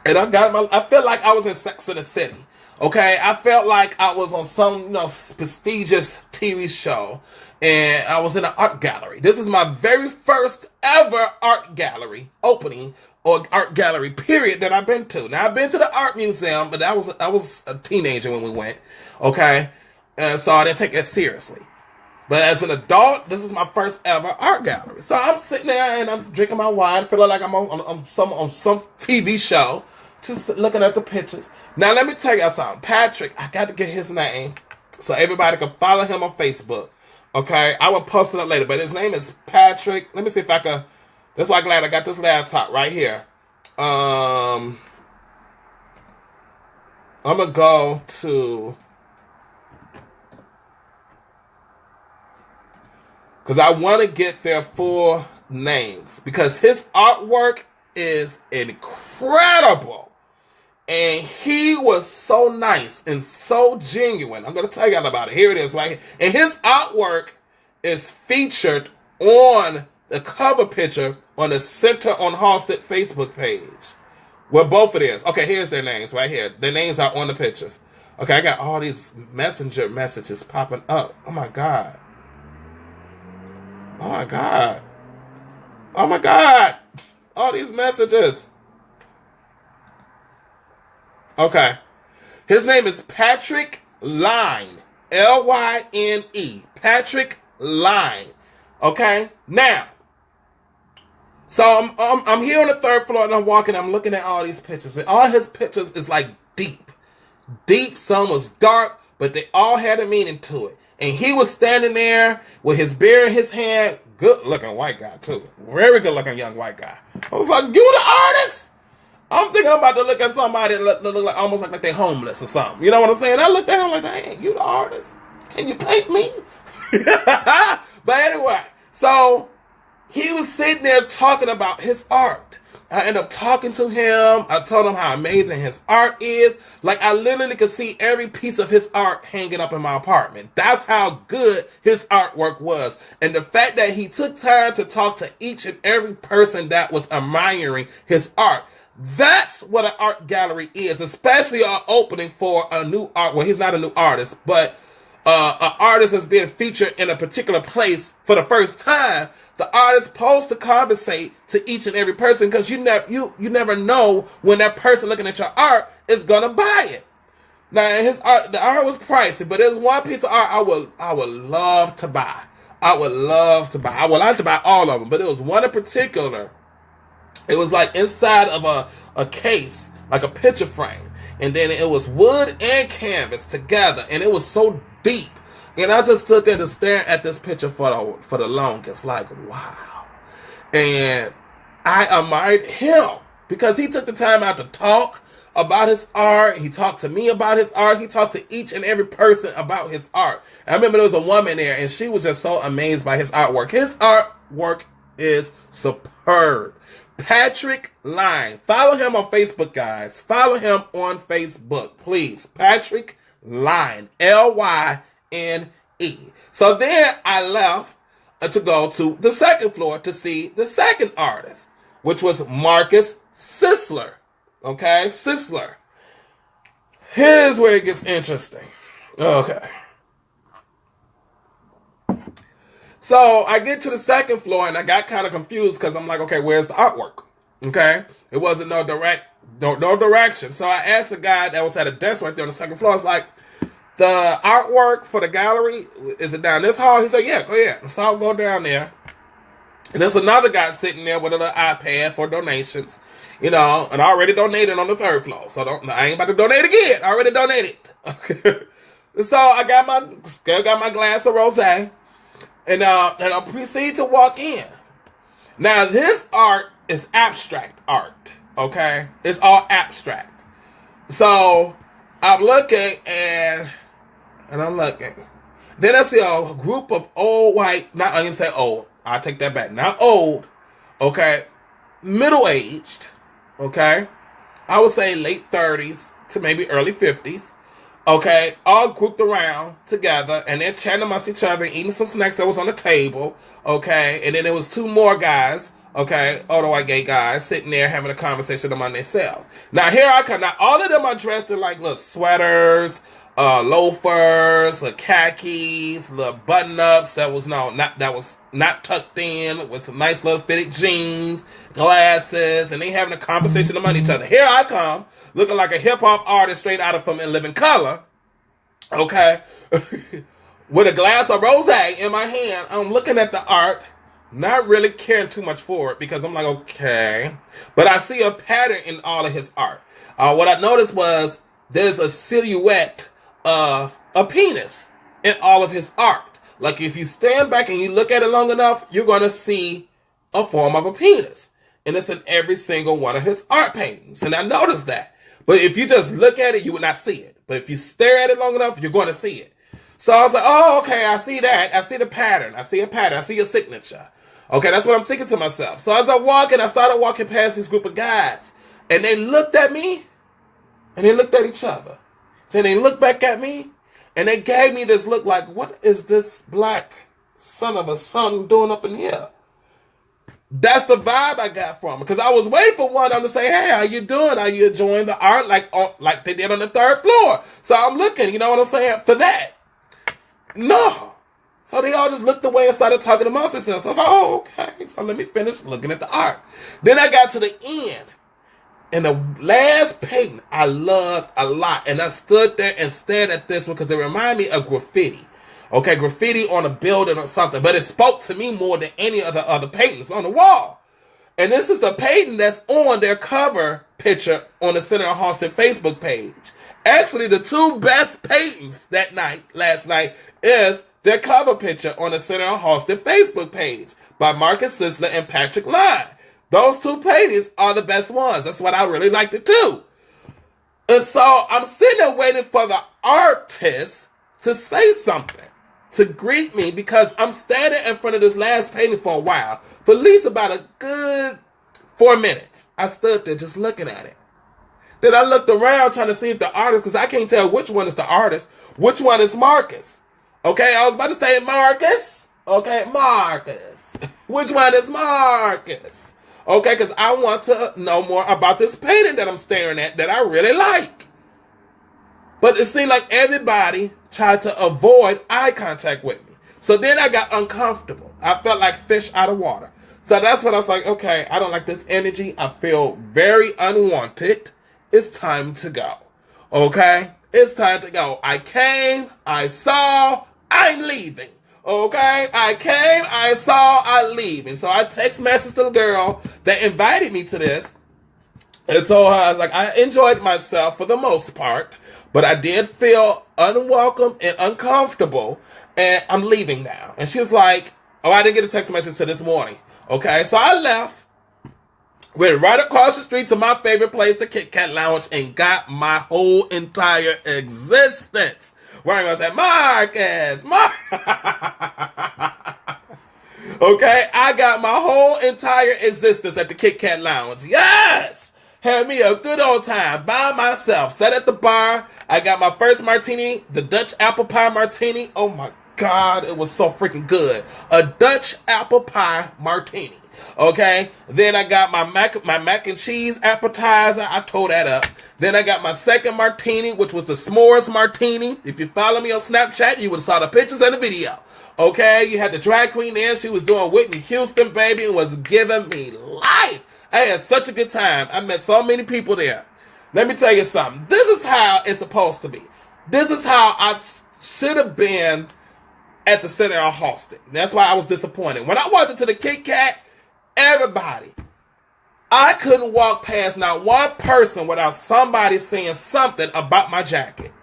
and I felt like I was in Sex and the City. Okay, I felt like I was on some prestigious TV show, and I was in an art gallery. This is my very first ever art gallery opening, or art gallery period, that I've been to. Now I've been to the art museum, but I was a teenager when we went. Okay, and so I didn't take it seriously. But as an adult, this is my first ever art gallery. So I'm sitting there and I'm drinking my wine, feeling like I'm on some TV show, just looking at the pictures. Now let me tell you something. Patrick, I got to get his name so everybody can follow him on Facebook. Okay, I will post it up later. But his name is Patrick. Let me see if I can. That's why I'm glad I got this laptop right here. I'm gonna go to. Because I want to get their full names. Because his artwork is incredible. And he was so nice and so genuine. I'm going to tell you all about it. Here it is right here. And his artwork is featured on the cover picture on the Center on Halstead Facebook page. Well, both of theirs. Okay, here's their names right here. Their names are on the pictures. Okay, I got all these messenger messages popping up. Oh, my God. Oh, my God. Oh, my God. All these messages. Okay. His name is Patrick Line. L-Y-N-E. Patrick Line. Okay? Now, so I'm here on the third floor, and I'm walking, I'm looking at all these pictures. And all his pictures is like deep. Deep. Some was dark, but they all had a meaning to it. And he was standing there with his beer in his hand. Good looking white guy, too. Very good looking young white guy. I was like, you the artist? I'm thinking I'm about to look at somebody that look like almost like they're homeless or something. You know what I'm saying? I looked at him like, hey, you the artist? Can you paint me? But anyway, so he was sitting there talking about his art. I ended up talking to him. I told him how amazing his art is. Like, I literally could see every piece of his art hanging up in my apartment. That's how good his artwork was. And the fact that he took time to talk to each and every person that was admiring his art. That's what an art gallery is, especially an opening for a new art. Well, he's not a new artist, but an artist that's being featured in a particular place for the first time. The artist supposed to conversate to each and every person because you never know when that person looking at your art is gonna buy it. Now, the art was pricey, but there's one piece of art I would love to buy. I would like to buy all of them, but there was one in particular It was like inside of a case, like a picture frame. And then it was wood and canvas together. And it was so deep. And I just stood there to stare at this picture for the longest. Like, wow. And I admired him because he took the time out to talk about his art. He talked to me about his art. He talked to each and every person about his art. I remember there was a woman there, and she was just so amazed by his artwork. His artwork is superb. Patrick Line. Follow him on Facebook, guys. Follow him on Facebook, please. Patrick Line. Lyne. So then I left to go to the second floor to see the second artist, which was Marcus Sisler. Okay, Sisler. Here's where it gets interesting. Okay. So I get to the second floor and I got kind of confused because I'm like, okay, where's the artwork? Okay. It wasn't no direction. So I asked the guy that was at a desk right there on the second floor. I was like, the artwork for the gallery, is it down this hall? He said, yeah, go ahead. So I'll go down there. And there's another guy sitting there with an iPad for donations. You know, and I already donated on the third floor. So I ain't about to donate again. I already donated. Okay. So I still got my glass of rosé. And I proceed to walk in. Now, this art is abstract art, okay? It's all abstract. So, I'm looking and I'm looking. Then I see a group of old white, not I didn't say old, I'll take that back. Not old, okay? Middle-aged, okay? I would say late 30s to maybe early 50s. Okay, all grouped around together, and they're chatting amongst each other, eating some snacks that was on the table, okay, and then there was two more guys, okay, older white gay guys, sitting there having a conversation among themselves. Now, here I come. Now, all of them are dressed in, like, little sweaters, loafers, little khakis, little button-ups that was not tucked in, with some nice little fitted jeans, glasses, and they having a conversation among each other. Here I come, looking like a hip-hop artist straight out of From In Living Color, okay, with a glass of rosé in my hand. I'm looking at the art, not really caring too much for it, because I'm like, okay. But I see a pattern in all of his art. What I noticed was there's a silhouette of a penis in all of his art. Like, if you stand back and you look at it long enough, you're going to see a form of a penis. And it's in every single one of his art paintings. And I noticed that. But if you just look at it, you would not see it. But if you stare at it long enough, you're going to see it. So I was like, oh, okay, I see that. I see the pattern. I see a pattern. I see a signature. Okay, that's what I'm thinking to myself. So as I started walking past this group of guys. And they looked at me. And they looked at each other. Then they looked back at me. And they gave me this look like, what is this black son of a son doing up in here? That's the vibe I got from it. Because I was waiting for one of them to say, hey, how you doing? Are you enjoying the art like they did on the third floor? So I'm looking, you know what I'm saying, for that. No. So they all just looked away and started talking amongst themselves. So I was like, oh, okay. So let me finish looking at the art. Then I got to the end. And the last painting I loved a lot. And I stood there and stared at this one because it reminded me of graffiti. Okay, graffiti on a building or something. But it spoke to me more than any of the other paintings on the wall. And this is the painting that's on their cover picture on the Center of Halsted Facebook page. Actually, the two best paintings last night, is their cover picture on the Center of Halsted Facebook page by Marcus Sisler and Patrick Line. Those two paintings are the best ones. That's what I really liked it too. And so I'm sitting there waiting for the artist to say something, to greet me, because I'm standing in front of this last painting for a while, for at least about a good 4 minutes. I stood there just looking at it. Then I looked around trying to see if the artist, because I can't tell which one is the artist, which one is Marcus. Okay, I was about to say Marcus. Okay, Marcus. Which one is Marcus? Okay, because I want to know more about this painting that I'm staring at that I really like. But it seemed like everybody tried to avoid eye contact with me. So then I got uncomfortable. I felt like fish out of water. So that's when I was like, okay, I don't like this energy. I feel very unwanted. It's time to go. Okay? It's time to go. I came, I saw, I'm leaving. Okay, I came, I saw, I leave. And so I text message to the girl that invited me to this and told her, I was like, I enjoyed myself for the most part, but I did feel unwelcome and uncomfortable, and I'm leaving now. And she was like, oh, I didn't get a text message till this morning. Okay, so I left, went right across the street to my favorite place, the Kit Kat Lounge, and got my whole entire existence. Where I'm going to say, Marcus. Okay, I got my whole entire existence at the Kit Kat Lounge. Yes! Had me a good old time by myself. Sat at the bar. I got my first martini, the Dutch apple pie martini. Oh my God, it was so freaking good. A Dutch apple pie martini. Okay, then I got my mac and cheese appetizer. I tore that up. Then I got my second martini, which was the s'mores martini. If you follow me on Snapchat, you would have saw the pictures and the video. Okay, you had the drag queen there. She was doing Whitney Houston, baby, and was giving me life. I had such a good time. I met so many people there. Let me tell you something. This is how it's supposed to be. This is how I should have been at the center of Halston. That's why I was disappointed. When I walked into the Kit Kat, everybody, I couldn't walk past not one person without somebody saying something about my jacket.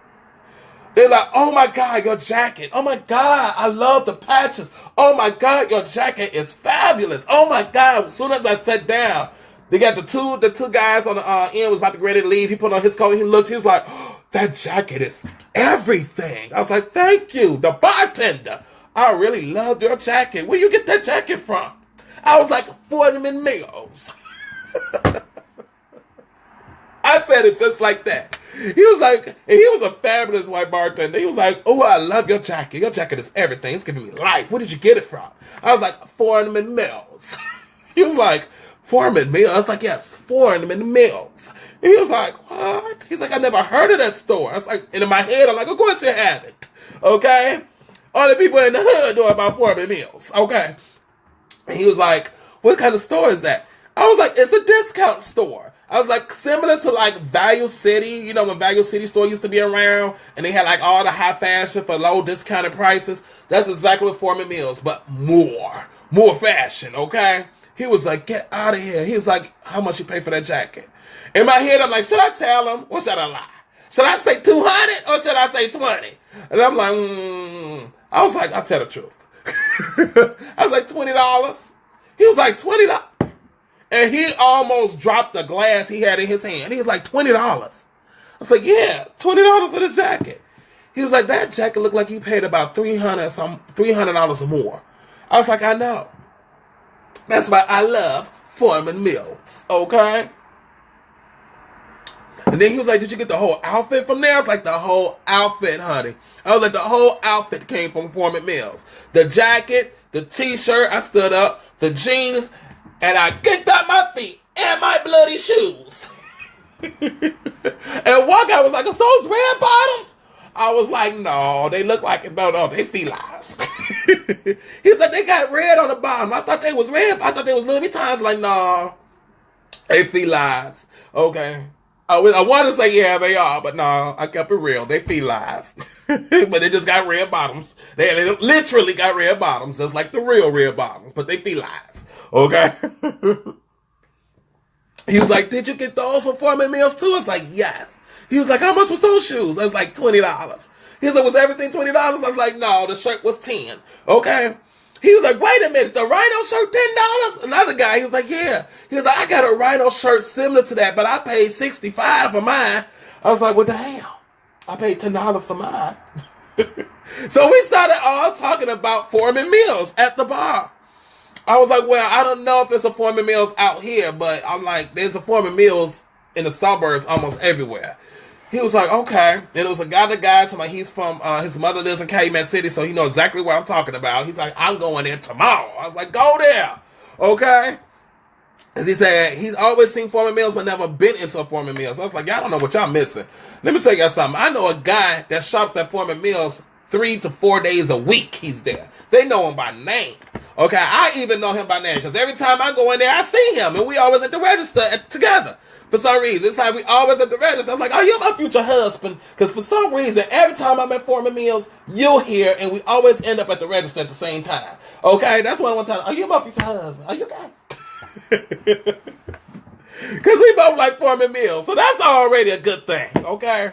They're like, oh my God, your jacket. Oh my God, I love the patches. Oh my God, your jacket is fabulous. Oh my God. As soon as I sat down, they got the two guys on the end was about to get ready to leave. He put on his coat. He looked. He was like, oh, that jacket is everything. I was like, thank you, the bartender. I really love your jacket. Where you get that jacket from? I was like, Foreman Mills. I said it just like that. He was like, and he was a fabulous white bartender. He was like, oh, I love your jacket. Your jacket is everything. It's giving me life. Where did you get it from? I was like, Foreman Mills. He was like, Foreman Mills? I was like, yes, Foreman Mills. And he was like, what? He's like, I never heard of that store. I was like, and in my head, I'm like, of course you haven't. Okay? Only people in the hood know about Foreman Mills. Okay? And he was like, what kind of store is that? I was like, it's a discount store. I was like, similar to like Value City, you know, when Value City store used to be around and they had like all the high fashion for low discounted prices. That's exactly what Foreman Mills, but more fashion, okay? He was like, get out of here. He was like, how much you pay for that jacket? In my head, I'm like, should I tell him or should I lie? Should I say 200 or should I say 20? And I'm like, I was like, I'll tell the truth. I was like, $20. He was like, $20. And he almost dropped the glass he had in his hand. He was like, $20. I was like, yeah, $20 for this jacket. He was like, that jacket looked like you paid about $300 or more. I was like, I know. That's why I love Foreman Mills, okay? And then he was like, did you get the whole outfit from there? I was like, the whole outfit, honey. I was like, the whole outfit came from Foreman Mills. The jacket, the t-shirt, I stood up, the jeans, and I kicked out my feet and my bloody shoes. And one guy was like, "Are those red bottoms?" I was like, no, they look like it. No, they felines. He's like, they got red on the bottom. I thought they was red. I thought they was Louis Vuittons. Like, no, they felines. Okay. I wanted to say, yeah, they are, but no, I kept it real. They felines. But they just got red bottoms. They literally got red bottoms, just like the real red bottoms, but they felines. Okay? He was like, did you get those from Foreman Mills too? I was like, yes. He was like, how much was those shoes? I was like, $20. He was like, was everything $20? I was like, no, the shirt was $10. Okay? He was like, wait a minute, the Rhino shirt $10? Another guy, he was like, yeah. He was like, I got a Rhino shirt similar to that, but I paid $65 for mine. I was like, what the hell? I paid $10 for mine. So we started all talking about Foreman Mills at the bar. I was like, well, I don't know if it's a Foreman Mills out here, but I'm like, there's a Foreman Mills in the suburbs almost everywhere. He was like, okay. And it was a guy to my, he's from, his mother lives in Calumet City, so he knows exactly what I'm talking about. He's like, I'm going there tomorrow. I was like, go there. Okay. Because he said he's always seen Foreman Mills, but never been into a Foreman Mills. I was like, y'all don't know what y'all missing. Let me tell y'all something. I know a guy that shops at Foreman Mills 3 to 4 days a week. He's there. They know him by name. Okay, I even know him by name because every time I go in there, I see him, and we always at the register together. For some reason, it's like we always at the register. I'm like, oh, you're my future husband. Because for some reason, every time I'm at Foreman Mills, you're here, and we always end up at the register at the same time. Okay? That's one time. Oh, you're my future husband. Oh, you got it. Because we both like Foreman Mills. So that's already a good thing. Okay?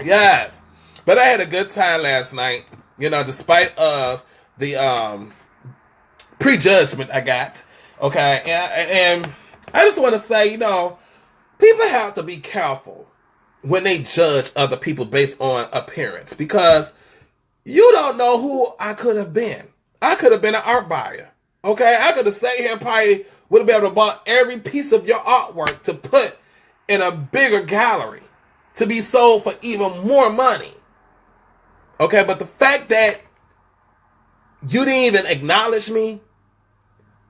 Yes. But I had a good time last night. You know, despite of the prejudgment I got. Okay? And I just want to say, you know, people have to be careful when they judge other people based on appearance. Because you don't know who I could have been. I could have been an art buyer. Okay? I could have sat here and probably would have been able to buy every piece of your artwork to put in a bigger gallery to be sold for even more money. Okay? But the fact that you didn't even acknowledge me,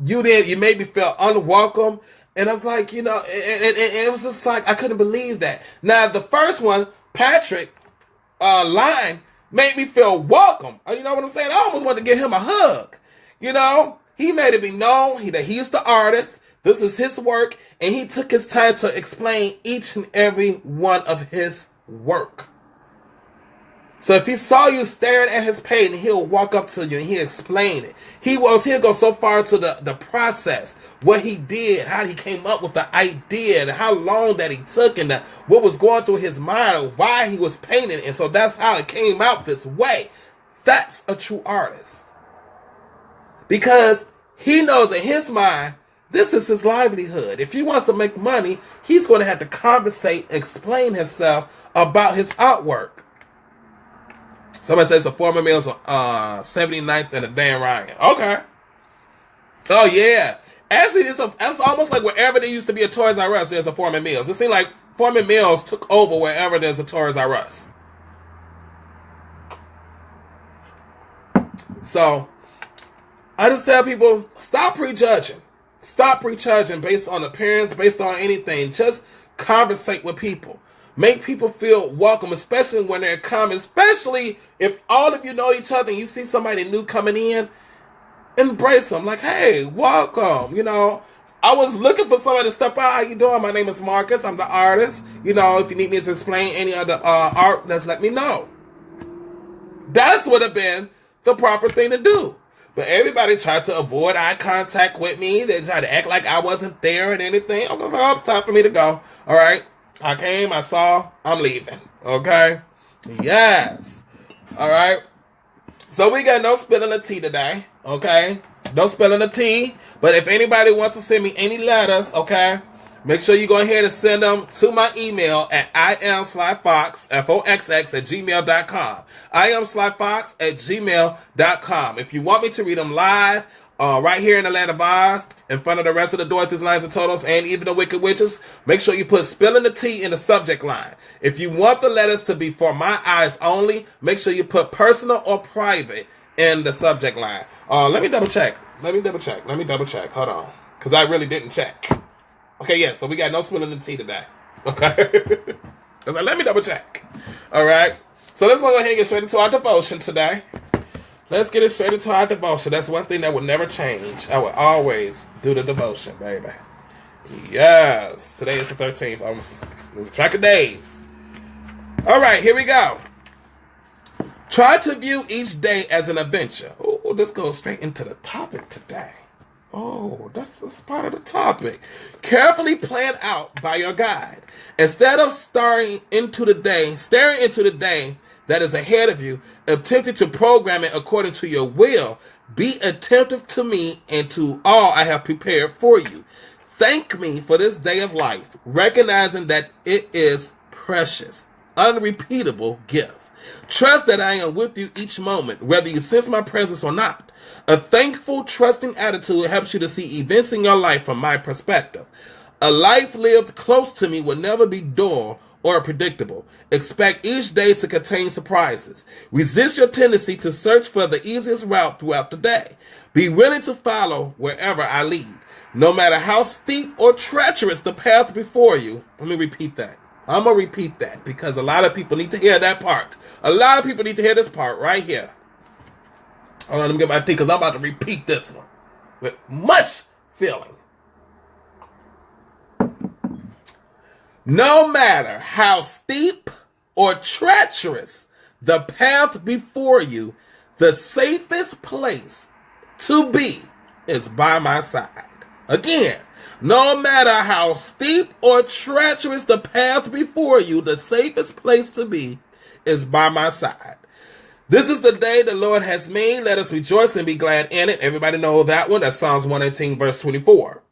you made me feel unwelcome. And I was like, you know, it was just like, I couldn't believe that. Now, the first one, Patrick Line, made me feel welcome. You know what I'm saying? I almost wanted to give him a hug. You know, he made it be known that he's the artist. This is his work. And he took his time to explain each and every one of his work. So if he saw you staring at his painting, he'll walk up to you and he'll explain it. He'll go so far into the process, what he did, how he came up with the idea, and how long that he took, and what was going through his mind, why he was painting. And so that's how it came out this way. That's a true artist. Because he knows in his mind, this is his livelihood. If he wants to make money, he's going to have to conversate, explain himself about his artwork. Somebody says the Foreman Mills on 79th and a Dan Ryan. Okay. Oh, yeah. Actually, it's almost like wherever there used to be a Toys R Us, there's a Foreman Mills. It seems like Foreman Mills took over wherever there's a Toys R Us. So, I just tell people, stop prejudging. Stop prejudging based on appearance, based on anything. Just conversate with people. Make people feel welcome, especially when they're coming. Especially if all of you know each other and you see somebody new coming in, embrace them. Like, hey, welcome. You know, I was looking for somebody to step out. How you doing? My name is Marcus. I'm the artist. You know, if you need me to explain any other art, just let me know. That would have been the proper thing to do. But everybody tried to avoid eye contact with me. They tried to act like I wasn't there and anything. I'm like, oh, time for me to go. All right. I came, I saw, I'm leaving. Okay? Yes. All right. So we got no spilling the tea today. Okay? No spilling the tea. But if anybody wants to send me any letters, okay, make sure you go ahead and send them to my email at IamSlyFoxx, Foxx, at gmail.com. IamSlyFoxx at gmail.com. If you want me to read them live, right here in the land of Oz, in front of the rest of the Dorothy's, Lines, and Totals, and even the Wicked Witches, make sure you put spilling the tea in the subject line. If you want the letters to be for my eyes only, make sure you put personal or private in the subject line. Let me double check. Hold on. Because I really didn't check. Okay, yeah, so we got no spilling the tea today. Okay? I was like, let me double check. All right? So let's go ahead and get straight into our devotion today. Let's get it straight into our devotion. That's one thing that will never change. I will always do the devotion, baby. Yes. Today is the 13th. I'm losing track of days. All right, here we go. Try to view each day as an adventure. Oh, this goes straight into the topic today. Oh, that's part of the topic. Carefully planned out by your guide. Instead of staring into the day that is ahead of you, attempting to program it according to your will, be attentive to me and to all I have prepared for you. Thank me for this day of life, recognizing that it is precious, unrepeatable gift. Trust that I am with you each moment, whether you sense my presence or not. A thankful, trusting attitude helps you to see events in your life from my perspective. A life lived close to me will never be dull or predictable. Expect each day to contain surprises. Resist your tendency to search for the easiest route throughout the day. Be willing to follow wherever I lead. No matter how steep or treacherous the path before you. Let me repeat that. I'm going to repeat that because a lot of people need to hear that part. A lot of people need to hear this part right here. Hold on, let me get my tea because I'm about to repeat this one with much feeling. No matter how steep or treacherous the path before you, the safest place to be is by my side. Again, no matter how steep or treacherous the path before you, the safest place to be is by my side. This is the day the Lord has made. Let us rejoice and be glad in it. Everybody know that one. That's Psalms 118, verse 24.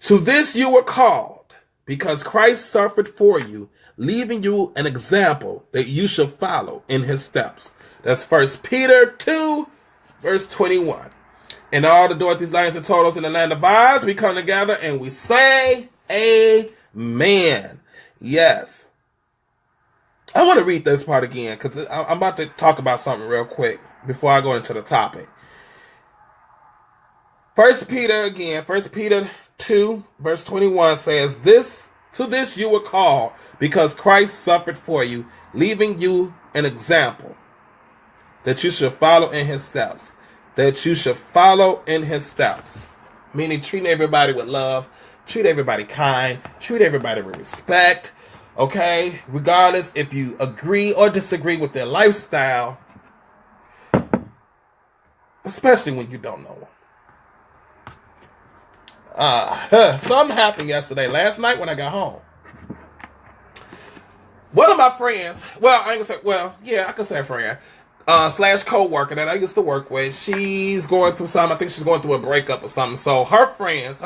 To this you were called, because Christ suffered for you, leaving you an example that you should follow in his steps. That's 1 Peter 2, verse 21. And all the Dorothy's Lions and Turtles in the land of Oz, we come together and we say, amen. Yes. I want to read this part again because I'm about to talk about something real quick before I go into the topic. 1 Peter 2, verse 21 says, To this you were called, because Christ suffered for you, leaving you an example that you should follow in his steps. Meaning treating everybody with love, treat everybody kind, treat everybody with respect. Okay? Regardless if you agree or disagree with their lifestyle, especially when you don't know them. Something happened last night when I got home. One of my friends, I can say a friend, slash co-worker that I used to work with, she's going through something. I think she's going through a breakup or something. So her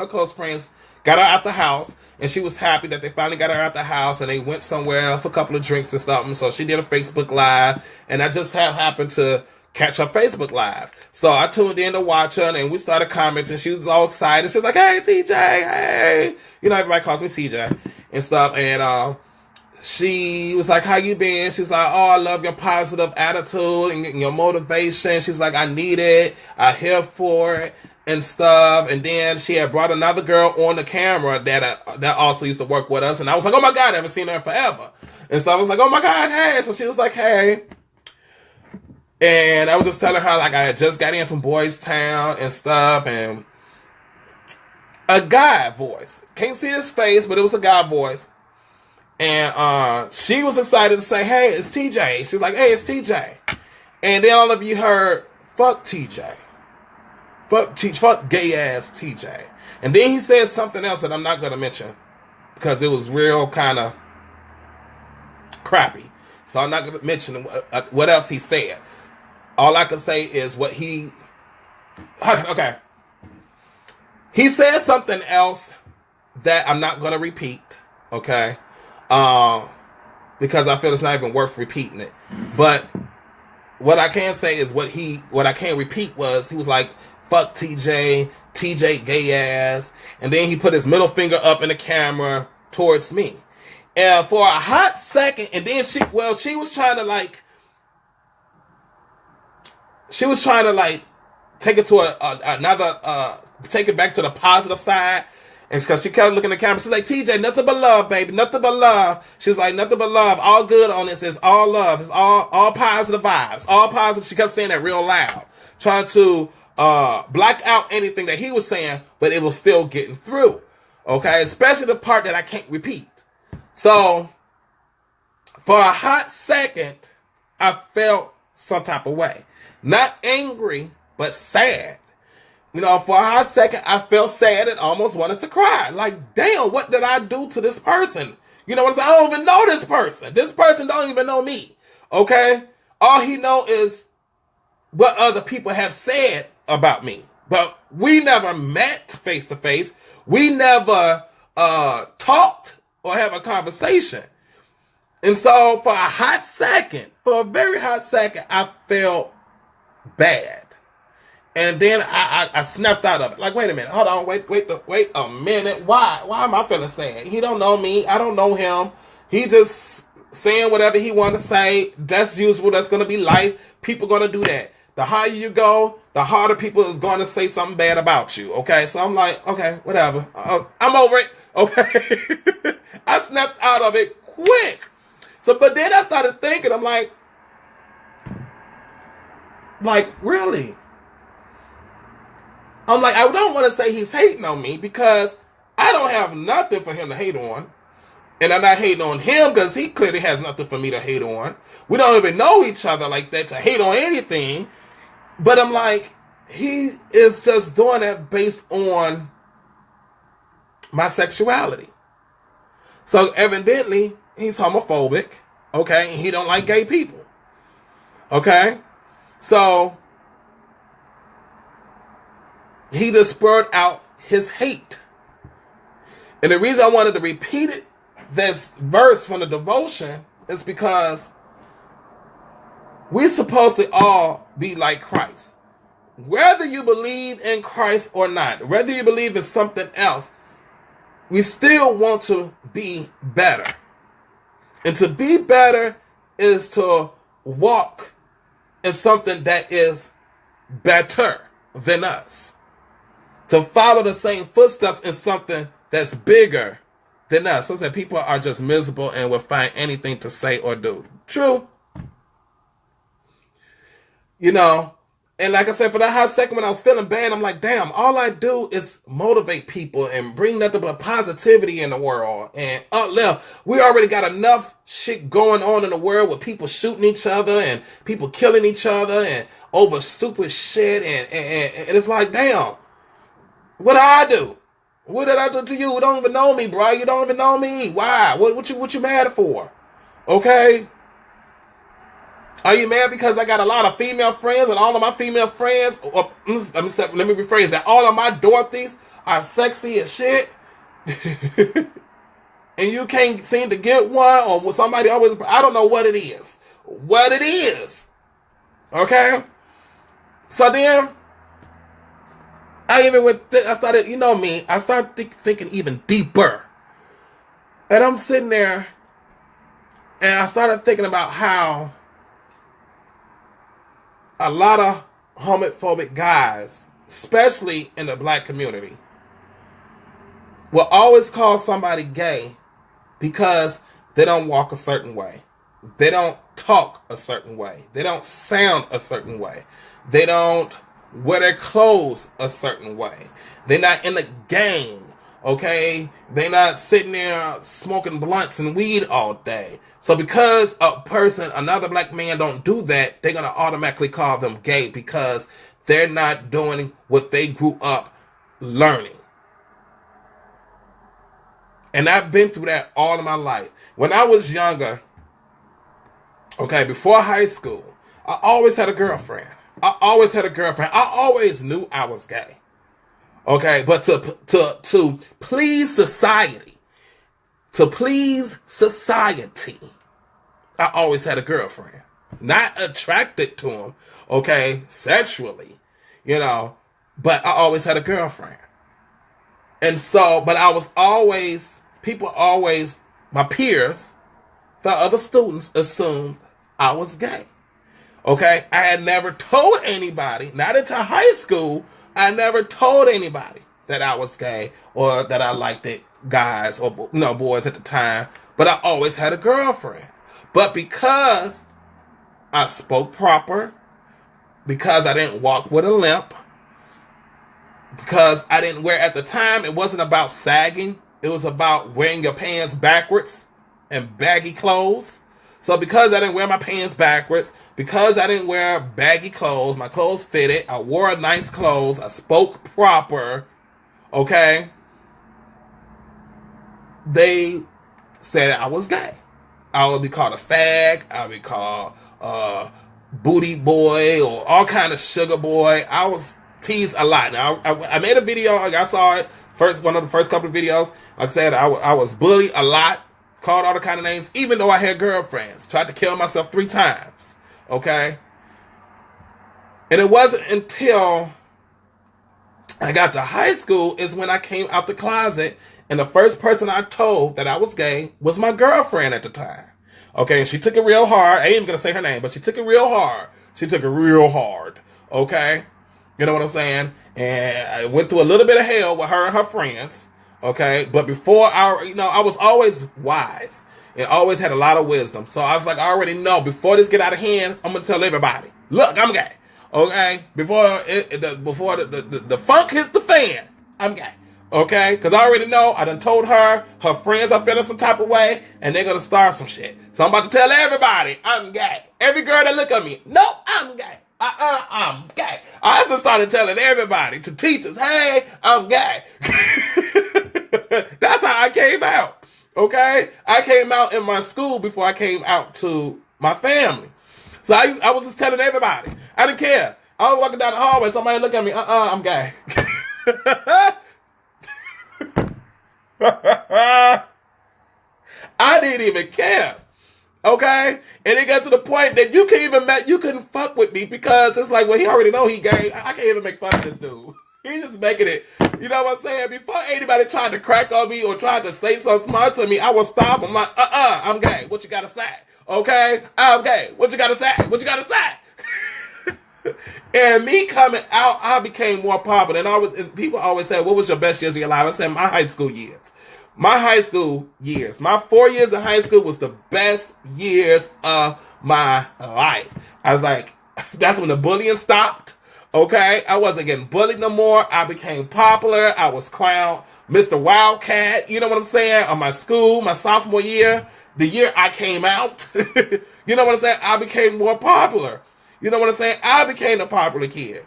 close friends, got her out the house, and she was happy that they finally got her out the house, and they went somewhere for a couple of drinks and something. So she did a Facebook Live, and I just happened to catch her Facebook Live. So I tuned in to watch her, and we started commenting. She was all excited. She was like, hey, TJ, hey. You know, everybody calls me CJ and stuff. And she was like, how you been? She's like, oh, I love your positive attitude and your motivation. She's like, I need it. I'm here for it and stuff. And then she had brought another girl on the camera that also used to work with us. And I was like, oh my God, I haven't seen her in forever. And so I was like, oh my God, hey. So she was like, hey. And I was just telling her, like, I had just got in from Boys Town and stuff. And a guy voice. Can't see his face, but it was a guy voice. And she was excited to say, hey, it's TJ. She's like, hey, it's TJ. And then all of you heard, fuck TJ. Fuck gay ass TJ. And then he said something else that I'm not going to mention because it was real kind of crappy. So I'm not going to mention what else he said. All I can say is what he... Okay. He said something else that I'm not going to repeat. Okay. Because I feel it's not even worth repeating it. But what I can say is what I can't repeat was, he was like, fuck TJ gay ass. And then he put his middle finger up in the camera towards me. And for a hot second, and then she was trying to take it to take it back to the positive side. And because she kept looking at the camera, she's like, TJ, nothing but love, baby, nothing but love. She's like, nothing but love, all good on this, it's all love, it's all positive vibes, all positive. She kept saying that real loud, trying to block out anything that he was saying, but it was still getting through. Okay, especially the part that I can't repeat. So, for a hot second, I felt some type of way. Not angry, but sad. You know, for a hot second, I felt sad and almost wanted to cry. Like, damn, what did I do to this person? You know what I'm saying? I don't even know this person. This person don't even know me. Okay? All he know is what other people have said about me. But we never met face to face. We never talked or have a conversation. And so for a very hot second, I felt bad. And then I snapped out of it. Like, wait a minute. Hold on. Wait a minute. Why? Why am I feeling sad? He don't know me. I don't know him. He just saying whatever he want to say. That's usual. That's going to be life. People going to do that. The higher you go, the harder people is going to say something bad about you. Okay? So I'm like, okay, whatever. I'm over it. Okay? I snapped out of it quick. So, but then I started thinking, I'm like, really? I'm like, I don't want to say he's hating on me because I don't have nothing for him to hate on. And I'm not hating on him because he clearly has nothing for me to hate on. We don't even know each other like that to hate on anything. But I'm like, he is just doing that based on my sexuality. So evidently, he's homophobic, okay? And he don't like gay people, okay? So he just spurred out his hate. And the reason I wanted to repeat it, this verse from the devotion, is because we're supposed to all be like Christ. Whether you believe in Christ or not, whether you believe in something else, we still want to be better. And to be better is to walk in something that is better than us. To follow the same footsteps in something that's bigger than us. So that people are just miserable and will find anything to say or do. True. You know, and like I said, for that hot second when I was feeling bad, I'm like, damn, all I do is motivate people and bring nothing but positivity in the world and uplift. We already got enough shit going on in the world with people shooting each other and people killing each other and over stupid shit. And it's like, damn, what did I do? What did I do to you? You don't even know me, bro. You don't even know me. Why? What you mad for? Okay? Are you mad because I got a lot of female friends and all of my female friends, or, let me rephrase that, all of my Dorothys are sexy as shit? And you can't seem to get one, or somebody always, I don't know what it is. What it is. Okay? So then, I started, you know me, I started thinking even deeper. And I'm sitting there, and I started thinking about how a lot of homophobic guys, especially in the black community, will always call somebody gay because they don't walk a certain way. They don't talk a certain way. They don't sound a certain way. They don't wear their clothes a certain way. They're not in the gang, okay? They're not sitting there smoking blunts and weed all day. So because another black man don't do that, they're going to automatically call them gay because they're not doing what they grew up learning. And I've been through that all of my life. When I was younger, okay, before high school, I always had a girlfriend. I always knew I was gay. Okay, but to please society, I always had a girlfriend. Not attracted to him, okay, sexually, you know, but I always had a girlfriend. And so, but my peers, the other students assumed I was gay. Okay, I had never told anybody, not until high school, I never told anybody that I was gay or that I liked it, guys or boys at the time, but I always had a girlfriend. But because I spoke proper, because I didn't walk with a limp, because I didn't wear, at the time, it wasn't about sagging, it was about wearing your pants backwards and baggy clothes. So because I didn't wear my pants backwards, because I didn't wear baggy clothes, my clothes fitted, I wore nice clothes, I spoke proper, okay, they said I was gay. I would be called a fag, I would be called booty boy, or all kind of sugar boy. I was teased a lot. Now, I made a video, I saw it, one of the first couple of videos. Like I said, I was bullied a lot. Called all the kind of names, even though I had girlfriends. Tried to kill myself 3 times. Okay? And it wasn't until I got to high school is when I came out the closet, and the first person I told that I was gay was my girlfriend at the time. Okay? And she took it real hard. I ain't even going to say her name, but she took it real hard. Okay? You know what I'm saying? And I went through a little bit of hell with her and her friends. Okay, but before I was always wise and always had a lot of wisdom. So I was like, I already know before this get out of hand, I'm gonna tell everybody, look, I'm gay. Okay, before the funk hits the fan, I'm gay. Okay? Because I already know, I done told her friends are feeling some type of way, and they're going to start some shit. So I'm about to tell everybody, I'm gay. Every girl that look at me, no, I'm gay. I'm gay. I just started telling everybody, to teachers, hey, I'm gay. That's how I came out. Okay? I came out in my school before I came out to my family. So I was just telling everybody. I didn't care. I was walking down the hallway, somebody look at me, I'm gay. I didn't even care. Okay? And it got to the point that you couldn't fuck with me because it's like, well, he already know he gay. I can't even make fun of this dude. He's just making it, you know what I'm saying? Before anybody tried to crack on me or tried to say something smart to me, I would stop. I'm like, I'm gay. What you gotta say? Okay? I'm gay. What you gotta say? What you gotta say? And me coming out, I became more popular. And people always say, what was your best years of your life? I said, my high school years. My high school years. My 4 years of high school was the best years of my life. I was like, that's when the bullying stopped. Okay? I wasn't getting bullied no more. I became popular. I was crowned Mr. Wildcat. You know what I'm saying? On my school, my sophomore year, the year I came out. You know what I'm saying? I became more popular. You know what I'm saying? I became a popular kid.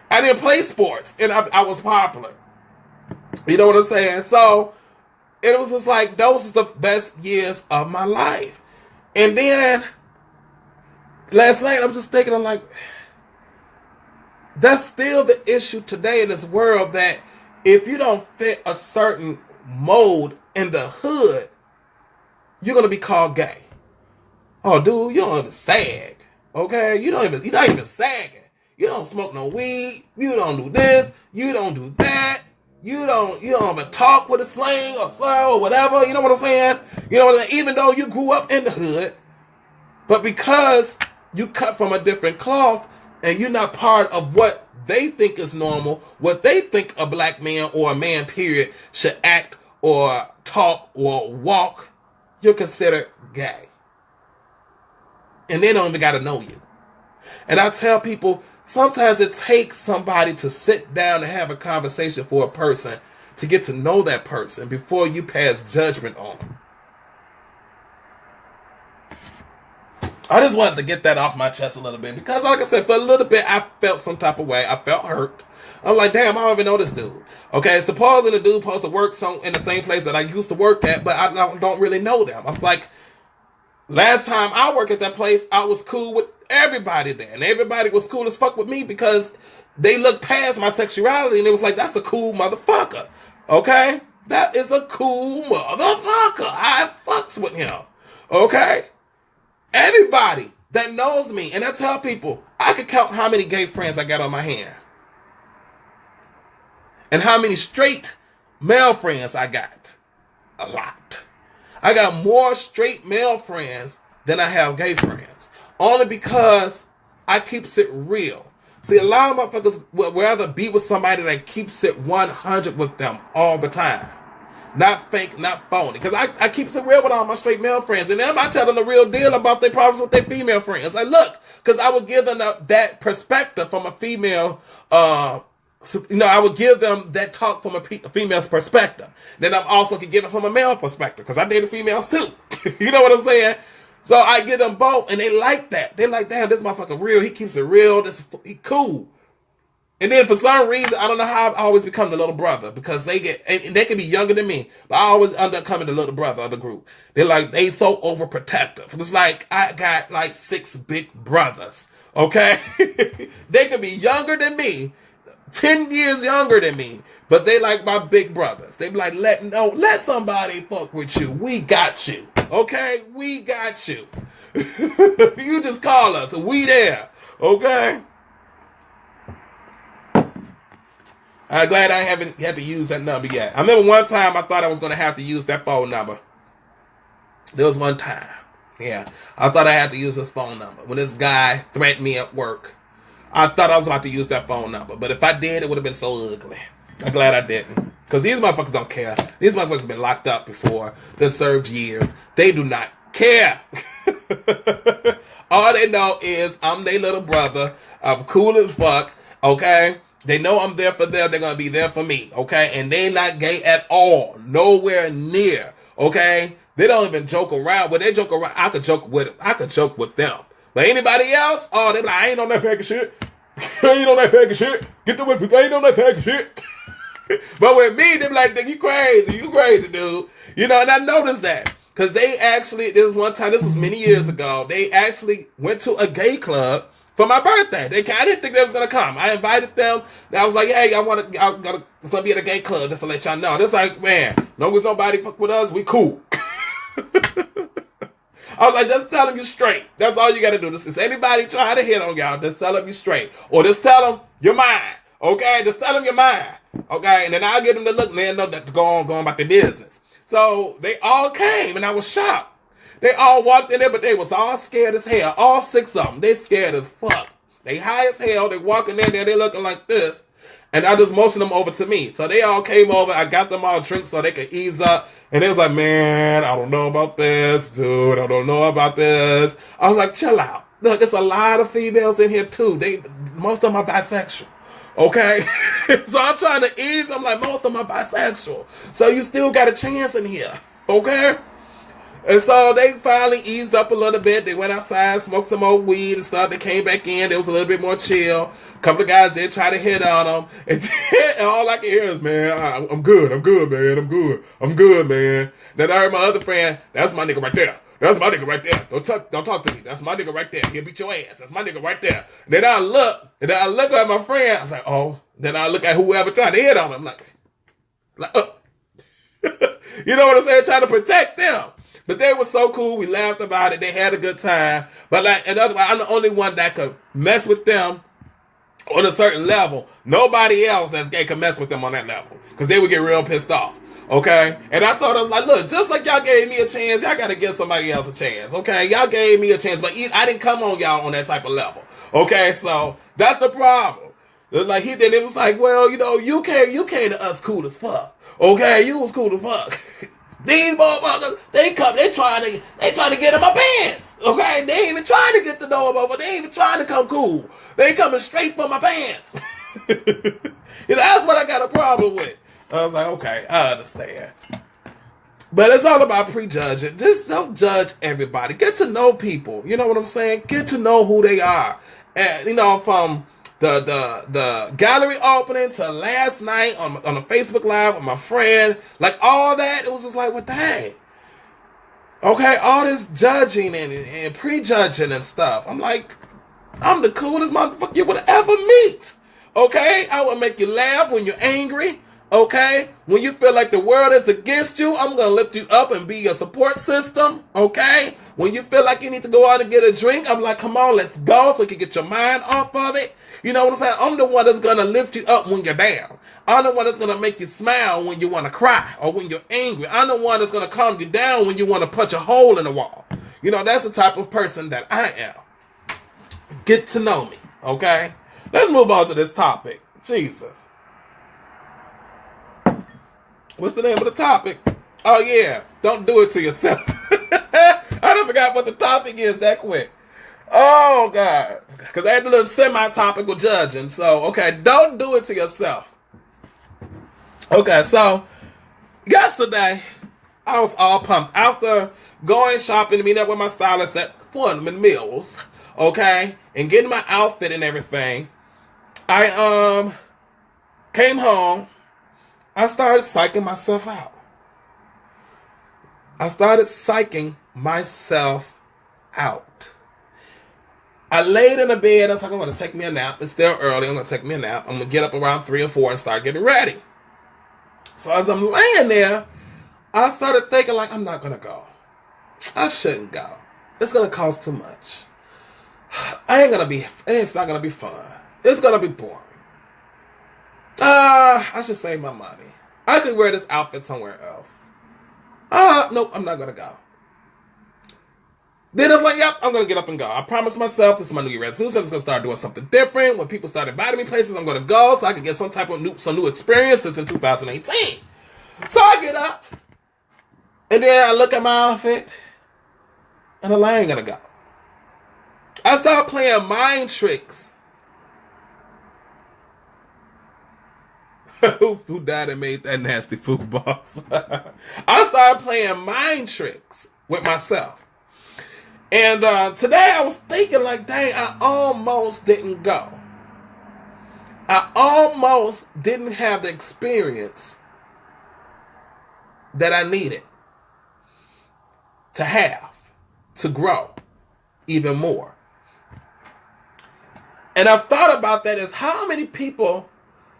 I didn't play sports, and I was popular. You know what I'm saying? So, it was just like, those was the best years of my life. And then, last night, I was just thinking, I'm like, that's still the issue today in this world, that if you don't fit a certain mold in the hood, you're going to be called gay. Oh, dude, you don't even sag. Okay? You're not even sagging. You don't smoke no weed. You don't do this. You don't do that. You don't even talk with a slang or slur or whatever. You know what I'm saying? You know what I'm saying? Even though you grew up in the hood, but because you cut from a different cloth and you're not part of what they think is normal, what they think a black man or a man, period, should act or talk or walk, you're considered gay. And they don't even got to know you. And I tell people, sometimes it takes somebody to sit down and have a conversation for a person to get to know that person before you pass judgment on them. I just wanted to get that off my chest a little bit because, like I said, for a little bit, I felt some type of way. I felt hurt. I'm like, damn, I don't even know this dude. Okay, supposing the dude supposed to work in the same place that I used to work at, but I don't really know them. I'm like, last time I worked at that place, I was cool with everybody there. And everybody was cool as fuck with me because they looked past my sexuality and it was like, that's a cool motherfucker. Okay? That is a cool motherfucker. I fucks with him. Okay? Everybody that knows me, and I tell people, I could count how many gay friends I got on my hand. And how many straight male friends I got. A lot. I got more straight male friends than I have gay friends. Only because I keeps it real. See, a lot of motherfuckers would rather be with somebody that keeps it 100 with them all the time. Not fake, not phony. Because I keep it real with all my straight male friends. And then I tell them the real deal about their problems with their female friends. Like, look, because I would give them that perspective from a female, I would give them that talk from a female's perspective. Then I also could give it from a male perspective. Because I dated females too. You know what I'm saying? So I give them both. And they like that. They're like, damn, this motherfucker real. He keeps it real. He cool. And then for some reason, I don't know how I've always become the little brother because they can be younger than me, but I always end up coming the little brother of the group. They so overprotective. It's like I got like 6 big brothers. Okay, they could be younger than me, 10 years younger than me, but they like my big brothers. They be like, let somebody fuck with you. We got you. Okay, we got you. You just call us. We there. Okay. I'm glad I haven't had to use that number yet. I remember one time I thought I was going to have to use that phone number. There was one time. Yeah. I thought I had to use this phone number. When this guy threatened me at work, I thought I was about to use that phone number. But if I did, it would have been so ugly. I'm glad I didn't. Because these motherfuckers don't care. These motherfuckers have been locked up before. They served years. They do not care. All they know is I'm their little brother. I'm cool as fuck. Okay? They know I'm there for them. They're going to be there for me. Okay. And they not gay at all. Nowhere near. Okay. They don't even joke around. When they joke around, I could joke with them. But anybody else, oh, they be like, I ain't on that faggot shit. I ain't on that faggot shit. Get the whip. I ain't on that faggot shit. But with me, they be like, you crazy, dude. You know, and I noticed that. Because they actually, there was one time, this was many years ago, they actually went to a gay club for my birthday. I didn't think they was going to come. I invited them. I was like, hey, it's going to be at a gay club, just to let y'all know. It's like, man, as long as nobody fuck with us, we cool. I was like, just tell them you straight. That's all you got to do. If anybody trying to hit on y'all, just tell them you straight. Or just tell them you're mine. Okay? Just tell them you're mine. Okay? And then I'll get them to look and they'll know that to go on about their business. So they all came and I was shocked. They all walked in there, but they was all scared as hell. All 6 of them. They scared as fuck. They high as hell. They walking in there. They looking like this. And I just motioned them over to me. So they all came over. I got them all drinks so they could ease up. And they was like, man, I don't know about this, dude. I don't know about this. I was like, chill out. Look, there's a lot of females in here, too. Most of them are bisexual. Okay? So I'm trying to ease. I'm like, most of them are bisexual. So you still got a chance in here. Okay? And so they finally eased up a little bit. They went outside, smoked some more weed and stuff. They came back in. It was a little bit more chill. A couple of guys did try to hit on them. And all I can hear is, man, I'm good, man. I'm good, man. Then I heard my other friend, that's my nigga right there. That's my nigga right there. Don't talk to me. That's my nigga right there. He'll beat your ass. That's my nigga right there. And then I look at my friend. I was like, oh. Then I look at whoever trying to hit on him. You know what I'm saying? Trying to protect them. But they were so cool. We laughed about it. They had a good time. But I'm the only one that could mess with them on a certain level. Nobody else that's gay can mess with them on that level. Because they would get real pissed off. Okay? And I thought, I was like, look, just like y'all gave me a chance, y'all got to give somebody else a chance. Okay? Y'all gave me a chance. But I didn't come on y'all on that type of level. Okay? So that's the problem. Like it was like, well, you know, you came to us cool as fuck. Okay? You was cool as fuck. These motherfuckers, they trying to get in my pants. Okay? They ain't even trying to get to know them, but they ain't even trying to come cool. They coming straight for my pants. You know, that's what I got a problem with. I was like, okay, I understand. But it's all about prejudging. Just don't judge everybody. Get to know people. You know what I'm saying? Get to know who they are. And, you know, from the gallery opening to last night on a Facebook Live with my friend, like all that, it was just like, what the heck? Okay, all this judging and prejudging and stuff. I'm like, I'm the coolest motherfucker you would ever meet. Okay? I will make you laugh when you're angry. Okay? When you feel like the world is against you, I'm going to lift you up and be your support system. Okay? When you feel like you need to go out and get a drink, I'm like, come on, let's go so you can get your mind off of it. You know what I'm saying? I'm the one that's going to lift you up when you're down. I'm the one that's going to make you smile when you want to cry or when you're angry. I'm the one that's going to calm you down when you want to punch a hole in the wall. You know, that's the type of person that I am. Get to know me. Okay? Let's move on to this topic. Jesus. What's the name of the topic? Oh, yeah. Don't do it to yourself. I done forgot what the topic is that quick. Oh, God. Because I had a little semi-topical judging. So, okay, don't do it to yourself. Okay, so, yesterday, I was all pumped. After going shopping to meet up with my stylist at Funman Mills, okay, and getting my outfit and everything, I came home. I started psyching myself out. I laid in the bed. I was like, I'm going to take me a nap. It's still early. I'm going to take me a nap. I'm going to get up around 3 or 4 and start getting ready. So as I'm laying there, I started thinking like, I'm not going to go. I shouldn't go. It's going to cost too much. It's not going to be fun. It's going to be boring. I should save my money. I could wear this outfit somewhere else. Nope, I'm not going to go. Then I was like, yep, I'm going to get up and go. I promised myself this is my New Year resolution. I'm just going to start doing something different. When people start inviting me places, I'm going to go so I can get some new experiences in 2018. So I get up. And then I look at my outfit. And I ain't going to go. I start playing mind tricks who died and made that nasty food boss. I started playing mind tricks with myself. And today I was thinking like, dang, I almost didn't go. I almost didn't have the experience that I needed to have to grow even more. And I thought about that as how many people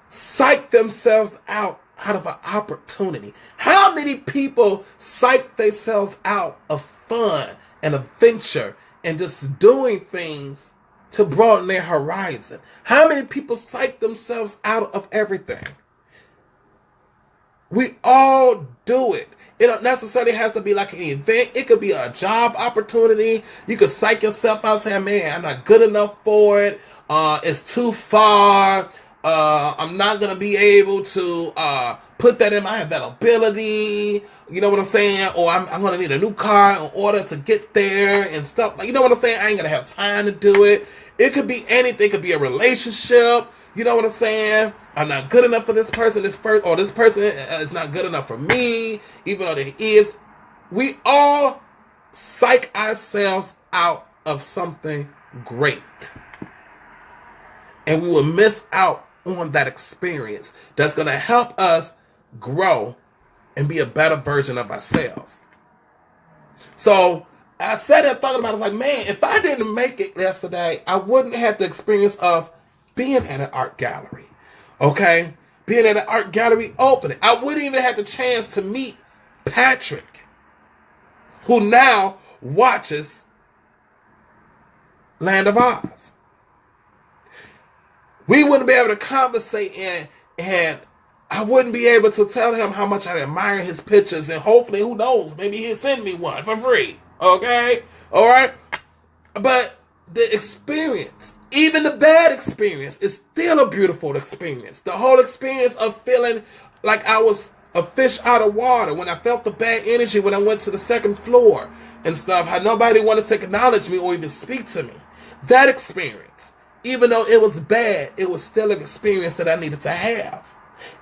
psych themselves out of an opportunity. How many people psych themselves out of fun and adventure and just doing things to broaden their horizon? How many people psych themselves out of everything? We all do it. It don't necessarily have to be like an event. It could be a job opportunity. You could psych yourself out saying, man, I'm not good enough for it. It's too far. I'm not going to be able to put that in my availability. You know what I'm saying? Or I'm going to need a new car in order to get there and stuff. Like, you know what I'm saying? I ain't going to have time to do it. It could be anything. It could be a relationship. You know what I'm saying? I'm not good enough for this person. This person is not good enough for me, even though there is. We all psych ourselves out of something great. And we will miss out on that experience that's going to help us grow and be a better version of ourselves. So I sat there thinking about it, like, man, if I didn't make it yesterday, I wouldn't have the experience of being at an art gallery. Okay? Being at an art gallery opening. I wouldn't even have the chance to meet Patrick, who now watches Land of Oz. We wouldn't be able to conversate and I wouldn't be able to tell him how much I admire his pictures, and hopefully, who knows, maybe he'll send me one for free. Okay? Alright? But the experience, even the bad experience, is still a beautiful experience. The whole experience of feeling like I was a fish out of water, when I felt the bad energy when I went to the second floor and stuff, how nobody wanted to acknowledge me or even speak to me. That experience, even though it was bad, it was still an experience that I needed to have.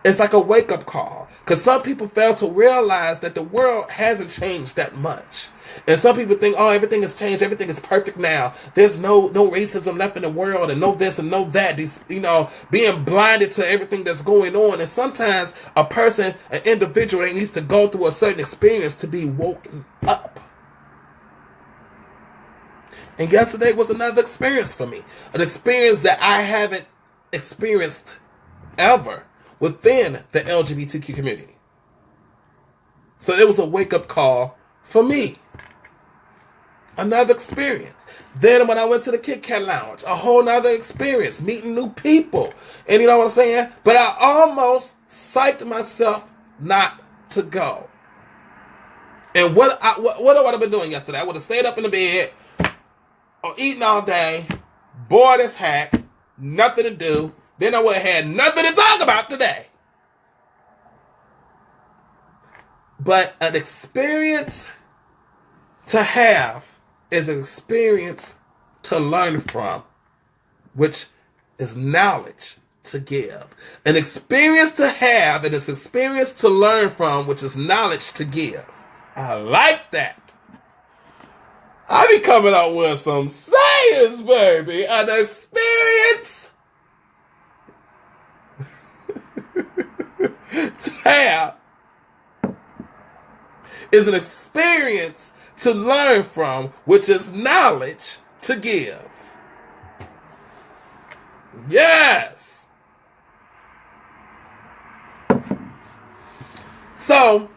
It's like a wake-up call. Because some people fail to realize that the world hasn't changed that much. And some people think, oh, everything has changed. Everything is perfect now. There's no racism left in the world, and no this and no that. These, being blinded to everything that's going on. And sometimes a person, an individual, they needs to go through a certain experience to be woken up. And yesterday was another experience for me. An experience that I haven't experienced ever within the LGBTQ community. So it was a wake-up call for me. Another experience. Then when I went to the Kit Kat Lounge, a whole nother experience, meeting new people. And you know what I'm saying? But I almost psyched myself not to go. And what I would have been doing yesterday? I would have stayed up in the bed or eating all day, bored as heck, nothing to do. Then I would have had nothing to talk about today. But an experience to have is an experience to learn from, which is knowledge to give. An experience to have and an experience to learn from, which is knowledge to give. I like that. I be coming out with some sayings, baby. An experience to have is an experience to learn from, which is knowledge to give. Yes. So,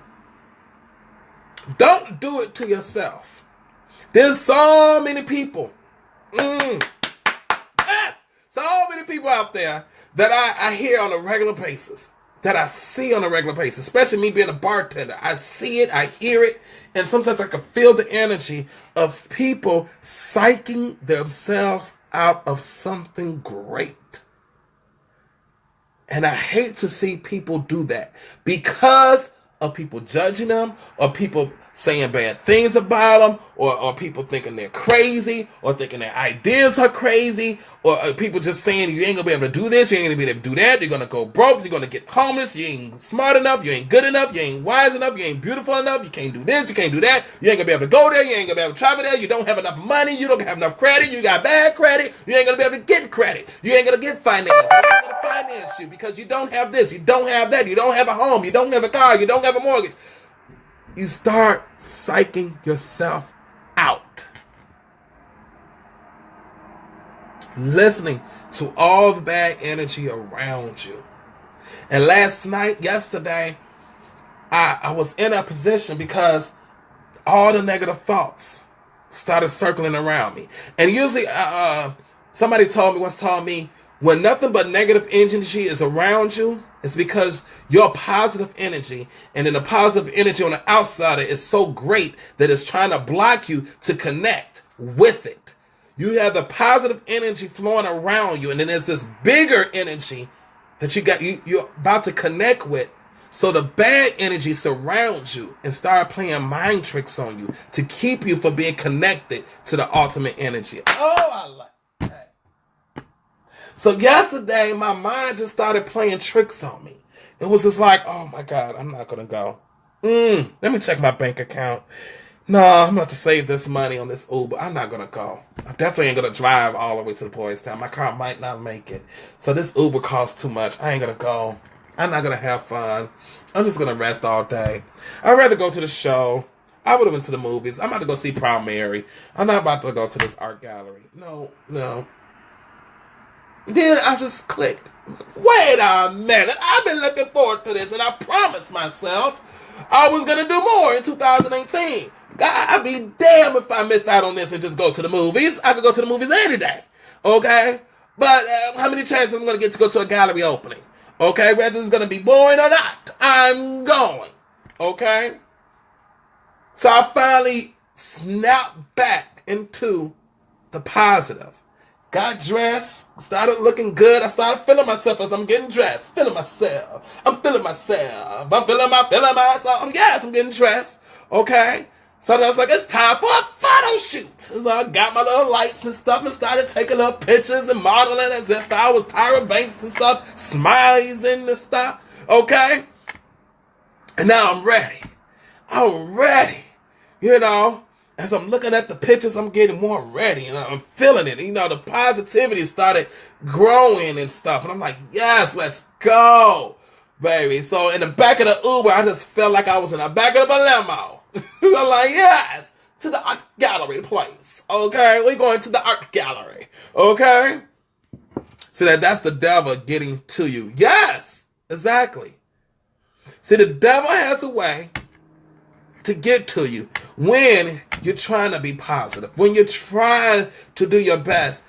don't do it to yourself. There's so many people. So many people out there that I hear on a regular basis, that I see on a regular basis, especially me being a bartender. I see it, I hear it, and sometimes I can feel the energy of people psyching themselves out of something great. And I hate to see people do that because of people judging them, or people saying bad things about them, or people thinking they're crazy, or thinking their ideas are crazy, or people just saying you ain't gonna be able to do this, you ain't gonna be able to do that, you're gonna go broke, you're gonna get homeless, you ain't smart enough, you ain't good enough, you ain't wise enough, you ain't beautiful enough, you can't do this, you can't do that, you ain't gonna be able to go there, you ain't gonna be able to travel there, you don't have enough money, you don't have enough credit, you got bad credit, you ain't gonna be able to get credit, you ain't gonna get finance, you ain't gonna finance you because you don't have this, you don't have that, you don't have a home, you don't have a car, you don't have a mortgage. You start psyching yourself out. Listening to all the bad energy around you. And yesterday, I was in a position because all the negative thoughts started circling around me. And usually, somebody once told me, when nothing but negative energy is around you, it's because your positive energy and then the positive energy on the outside is so great that it's trying to block you to connect with it. You have the positive energy flowing around you, and then there's this bigger energy that you're about to connect with. So the bad energy surrounds you and start playing mind tricks on you to keep you from being connected to the ultimate energy. Oh, I like that. So yesterday, my mind just started playing tricks on me. It was just like, oh my God, I'm not going to go. Let me check my bank account. No, I'm going to save this money on this Uber. I'm not going to go. I definitely ain't going to drive all the way to the boys' town. My car might not make it. So this Uber costs too much. I ain't going to go. I'm not going to have fun. I'm just going to rest all day. I'd rather go to the show. I would have been to the movies. I'm about to go see Proud Mary. I'm not about to go to this art gallery. No. Then I just clicked. Wait a minute. I've been looking forward to this, and I promised myself I was going to do more in 2018. God, I'd be damned if I miss out on this and just go to the movies. I could go to the movies any day. Okay? But how many chances am I going to get to go to a gallery opening? Okay? Whether it's going to be boring or not, I'm going. Okay? So I finally snapped back into the positive. Got dressed, started looking good. I started feeling myself as I'm getting dressed. Feeling myself. I'm feeling myself. I'm feeling myself. Yes, I'm getting dressed. Okay? So I was like, it's time for a photo shoot. So I got my little lights and stuff and started taking little pictures and modeling as if I was Tyra Banks and stuff. Smiles and stuff. Okay? And now I'm ready. I'm ready. You know? As I'm looking at the pictures, I'm getting more ready, and I'm feeling it. You know, the positivity started growing and stuff, and I'm like, yes, let's go, baby. So in the back of the Uber, I just felt like I was in the back of the limo. I'm like, yes, to the art gallery place, okay? We're going to the art gallery, okay? So that's the devil getting to you. Yes, exactly. See, the devil has a way to get to you when you're trying to be positive, when you're trying to do your best.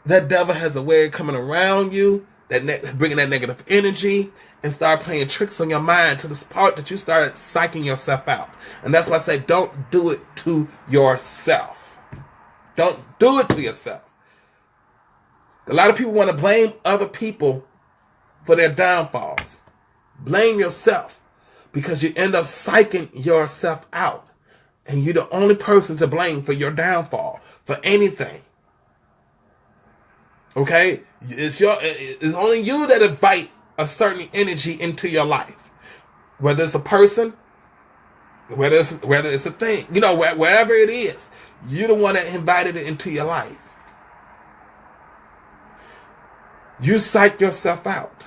That devil has a way of coming around you, bringing that negative energy, and start playing tricks on your mind to this part that you started psyching yourself out. And that's why I say, don't do it to yourself. Don't do it to yourself. A lot of people want to blame other people for their downfalls. Blame yourself. Because you end up psyching yourself out. And you're the only person to blame for your downfall, for anything. Okay? It's only you that invite a certain energy into your life. Whether it's a person, whether it's a thing. You know, wherever it is, you're the one that invited it into your life. You psych yourself out.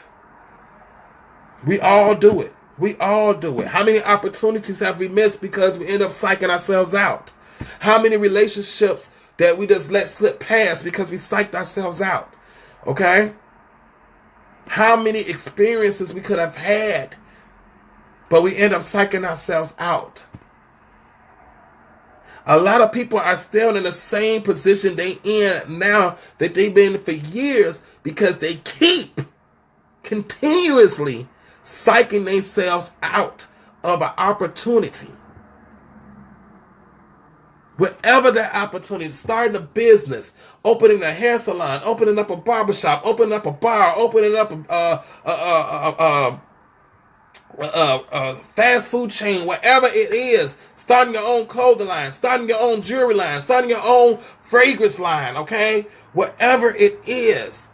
We all do it. We all do it. How many opportunities have we missed because we end up psyching ourselves out? How many relationships that we just let slip past because we psyched ourselves out? Okay? How many experiences we could have had, but we end up psyching ourselves out? A lot of people are still in the same position they in now that they've been for years because they keep continuously psyching themselves out of an opportunity. Whatever that opportunity, starting a business, opening a hair salon, opening up a barbershop, opening up a bar, opening up a fast food chain, whatever it is, starting your own clothing line, starting your own jewelry line, starting your own fragrance line, okay? Whatever it is.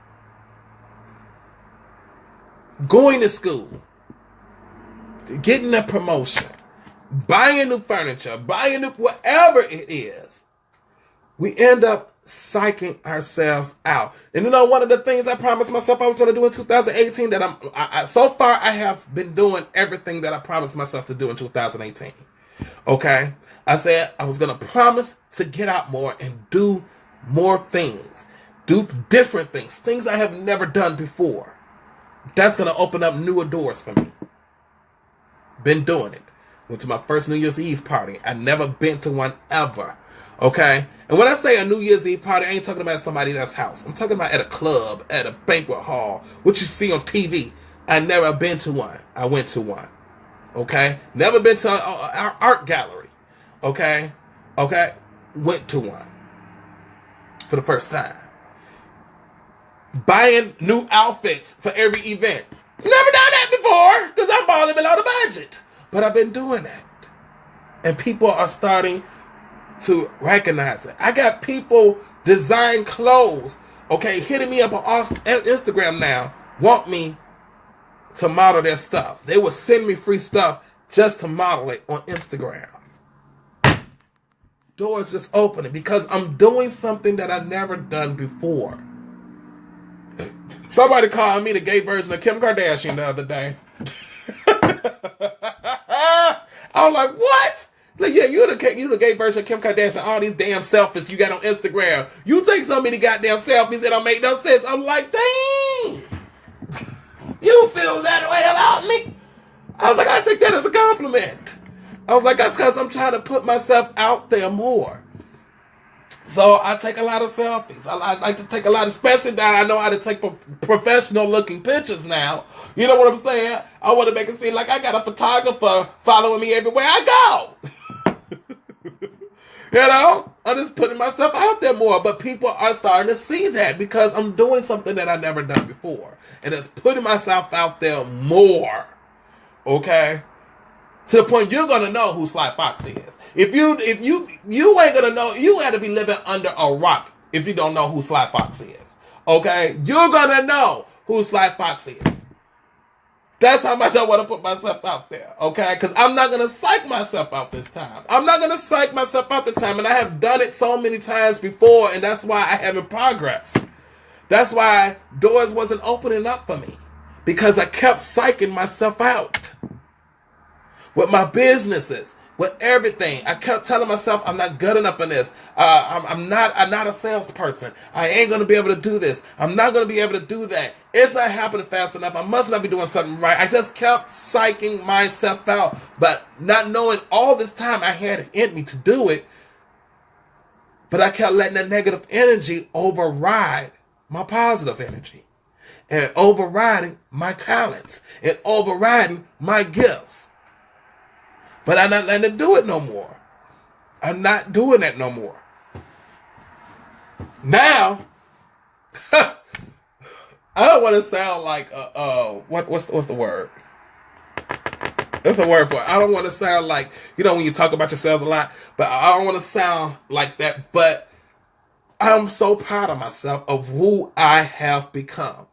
Going to school, getting a promotion, buying new furniture, buying new, whatever it is, we end up psyching ourselves out. And you know, one of the things I promised myself I was going to do in 2018 that so far I have been doing everything that I promised myself to do in 2018. Okay? I said I was going to promise to get out more and do more things. Do different things I have never done before. That's going to open up newer doors for me. Been doing it. Went to my first New Year's Eve party. I never been to one ever. Okay? And when I say a New Year's Eve party, I ain't talking about at somebody else's house. I'm talking about at a club, at a banquet hall, what you see on TV. I never been to one. I went to one. Okay? Never been to an art gallery. Okay? Okay? Went to one. For the first time. Buying new outfits for every event. Never done that before, because I'm balling below the budget. But I've been doing that. And people are starting to recognize it. I got people design clothes, okay, hitting me up on Instagram now, want me to model their stuff. They will send me free stuff just to model it on Instagram. Doors just opening because I'm doing something that I've never done before. Somebody called me the gay version of Kim Kardashian the other day. I was like, what? Like, yeah, you the gay version of Kim Kardashian. All these damn selfies you got on Instagram. You take so many goddamn selfies that don't make no sense. I'm like, dang. You feel that way about me? I was like, I take that as a compliment. I was like, that's because I'm trying to put myself out there more. So I take a lot of selfies. I like to take a lot, especially that I know how to take professional looking pictures now. You know what I'm saying? I want to make it seem like I got a photographer following me everywhere I go. You know? I'm just putting myself out there more. But people are starting to see that because I'm doing something that I've never done before. And it's putting myself out there more. Okay? To the point you're going to know who Sly Foxx is. If you ain't gonna know, you had to be living under a rock if you don't know who Sly Foxx is. Okay? You're gonna know who Sly Foxx is. That's how much I want to put myself out there. Okay? Because I'm not gonna psych myself out this time. I'm not gonna psych myself out this time. And I have done it so many times before, and that's why I haven't progressed. That's why doors wasn't opening up for me. Because I kept psyching myself out. With my businesses. With everything. I kept telling myself I'm not good enough in this. I'm not a salesperson. I ain't going to be able to do this. I'm not going to be able to do that. It's not happening fast enough. I must not be doing something right. I just kept psyching myself out. But not knowing all this time I had it in me to do it. But I kept letting that negative energy override my positive energy. And overriding my talents. And overriding my gifts. But I'm not letting them do it no more. I'm not doing that no more. Now, I don't want to sound like what's the word? That's a word for it. I don't want to sound like, you know, when you talk about yourselves a lot, but I don't want to sound like that. But I'm so proud of myself of who I have become.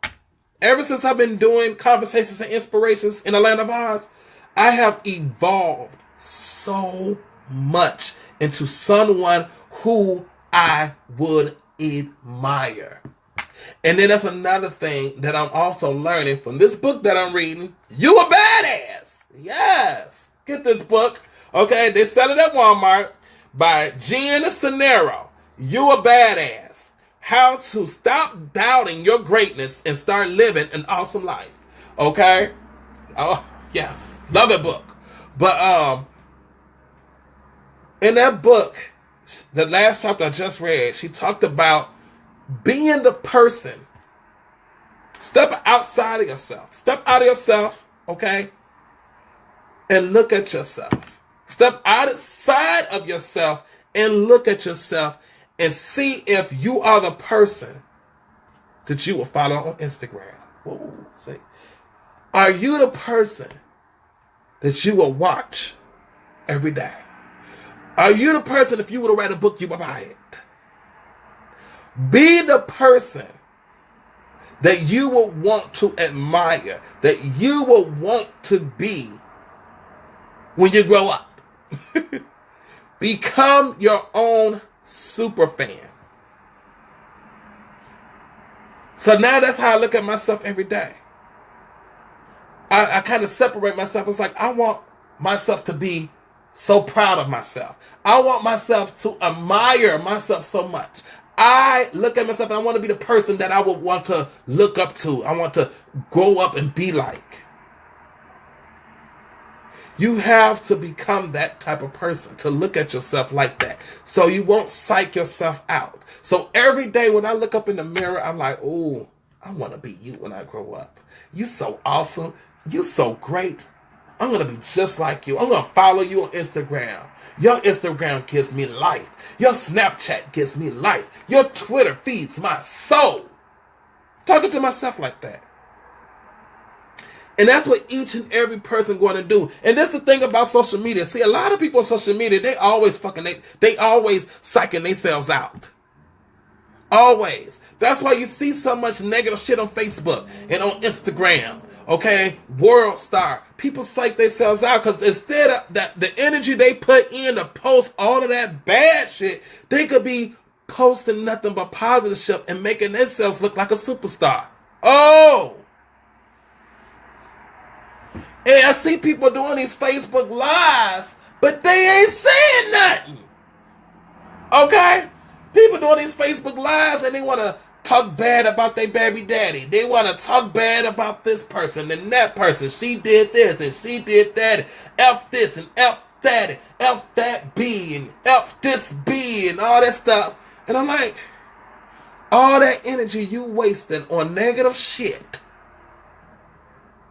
Ever since I've been doing Conversations and Inspirations in the Land of Oz, I have evolved so much into someone who I would admire. And then that's another thing that I'm also learning from this book that I'm reading. You a Badass. Yes. Get this book. Okay, they sell it at Walmart by Jen Sincero. You a Badass. How to stop doubting your greatness and start living an awesome life. Okay? Oh, yes. Love that book. But in that book, the last chapter I just read, she talked about being the person. Step outside of yourself. Step out of yourself, okay? And look at yourself. Step outside of yourself and look at yourself and see if you are the person that you will follow on Instagram. Whoa, see. Are you the person that you will watch every day? Are you the person, if you were to write a book, you would buy it? Be the person that you will want to admire, that you will want to be when you grow up. Become your own super fan. So now that's how I look at myself every day. I kind of separate myself. It's like I want myself to be so proud of myself. I want myself to admire myself so much. I look at myself and I want to be the person that I would want to look up to. I want to grow up and be like. You have to become that type of person to look at yourself like that. So you won't psych yourself out. So every day when I look up in the mirror, I'm like, oh, I want to be you when I grow up. You so awesome. You so great. I'm going to be just like you. I'm going to follow you on Instagram. Your Instagram gives me life. Your Snapchat gives me life. Your Twitter feeds my soul. Talking to myself like that. And that's what each and every person going to do. And that's the thing about social media. See, a lot of people on social media, they always psyching themselves out. Always. That's why you see so much negative shit on Facebook and on Instagram. Okay? World star. People psych themselves out because instead of that, the energy they put in to post all of that bad shit, they could be posting nothing but positive shit and making themselves look like a superstar. Oh! And I see people doing these Facebook Lives, but they ain't saying nothing. Okay? People doing these Facebook Lives and they want to talk bad about their baby daddy. They want to talk bad about this person and that person. She did this and she did that. F this and F that and F that B and F this B and all that stuff. And I'm like, all that energy you wasting on negative shit,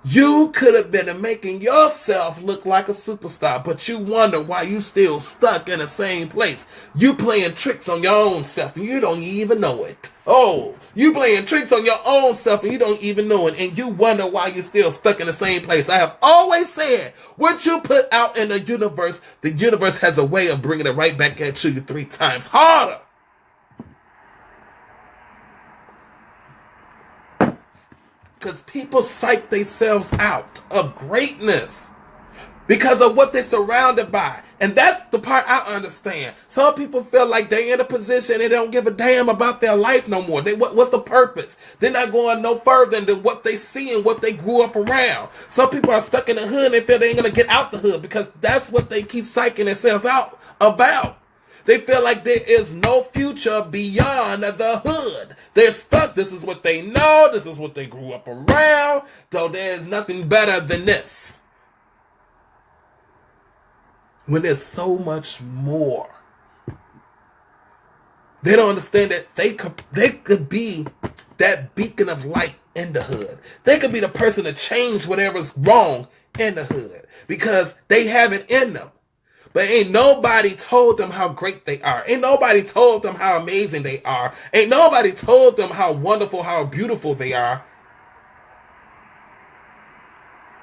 you could have been making yourself look like a superstar, but you wonder why you still stuck in the same place. You playing tricks on your own self and you don't even know it. Oh, you playing tricks on your own self and you don't even know it, and you wonder why you're still stuck in the same place. I have always said, what you put out in the universe has a way of bringing it right back at you 3 times harder. Because people psych themselves out of greatness because of what they're surrounded by. And that's the part I understand. Some people feel like they're in a position and they don't give a damn about their life no more. What's the purpose? They're not going no further than what they see and what they grew up around. Some people are stuck in the hood and they feel they ain't going to get out the hood because that's what they keep psyching themselves out about. They feel like there is no future beyond the hood. They're stuck. This is what they know. This is what they grew up around. So there's nothing better than this. When there's so much more. They don't understand that they could be that beacon of light in the hood. They could be the person to change whatever's wrong in the hood because they have it in them. But ain't nobody told them how great they are. Ain't nobody told them how amazing they are. Ain't nobody told them how wonderful, how beautiful they are.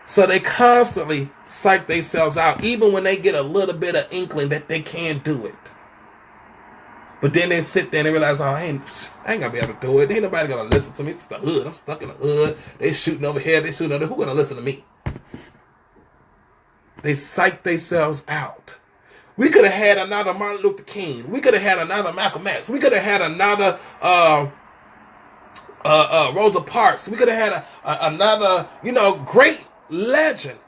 So they constantly psych themselves out, even when they get a little bit of inkling that they can do it. But then they sit there and they realize, oh, I ain't gonna be able to do it. Ain't nobody gonna listen to me. It's the hood. I'm stuck in the hood. They shooting over here. They shooting over there. Who gonna listen to me? They psych themselves out. We could have had another Martin Luther King. We could have had another Malcolm X. We could have had another Rosa Parks. We could have had another, great legend.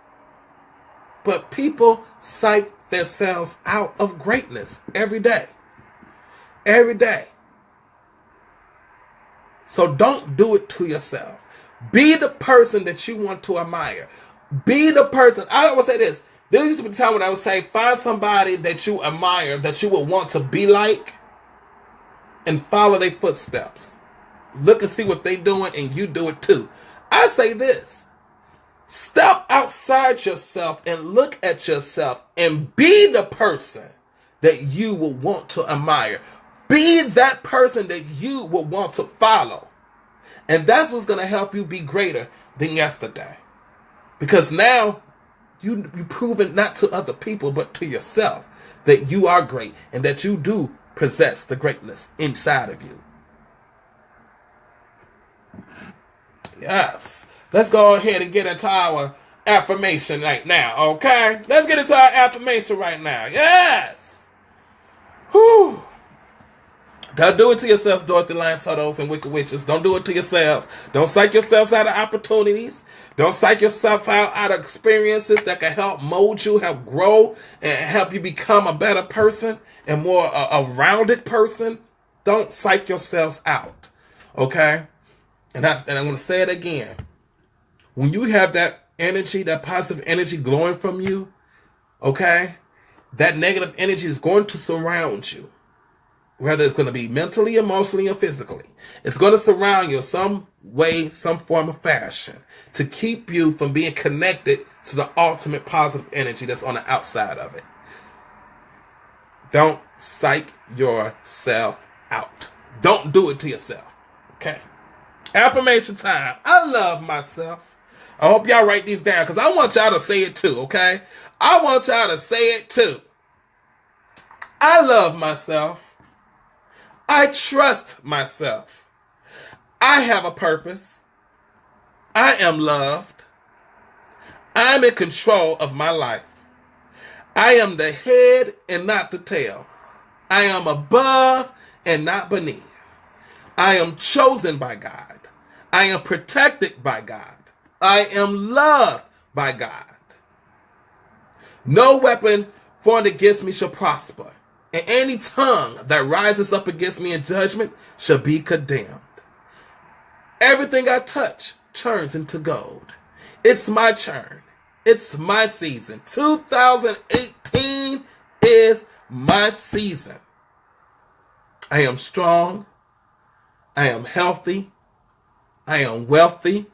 But people psych themselves out of greatness every day. Every day. So don't do it to yourself. Be the person that you want to admire. Be the person. I always say this. There used to be a time when I would say, find somebody that you admire, that you would want to be like, and follow their footsteps. Look and see what they're doing, and you do it too. I say this. Step outside yourself and look at yourself and be the person that you will want to admire. Be that person that you will want to follow. And that's what's going to help you be greater than yesterday. Because now, you proving not to other people, but to yourself that you are great and that you do possess the greatness inside of you. Yes. Let's go ahead and get into our affirmation right now, okay? Let's get into our affirmation right now. Yes. Whew. Don't do it to yourselves, Dorothy Lion Turtles and Wicked Witches. Don't do it to yourselves. Don't psych yourselves out of opportunities. Don't psych yourself out of experiences that can help mold you, help grow, and help you become a better person and more a rounded person. Don't psych yourselves out, okay? And I'm going to say it again. When you have that energy, that positive energy glowing from you, okay, that negative energy is going to surround you. Whether it's going to be mentally, emotionally, or physically. It's going to surround you in some way, some form of fashion to keep you from being connected to the ultimate positive energy that's on the outside of it. Don't psych yourself out. Don't do it to yourself. Okay? Affirmation time. I love myself. I hope y'all write these down because I want y'all to say it too, okay? I want y'all to say it too. I love myself. I trust myself. I have a purpose. I am loved. I'm in control of my life. I am the head and not the tail. I am above and not beneath. I am chosen by God. I am protected by God. I am loved by God. No weapon formed against me shall prosper. And any tongue that rises up against me in judgment shall be condemned. Everything I touch turns into gold. It's my turn. It's my season. 2018 is my season. I am strong. I am healthy. I am wealthy.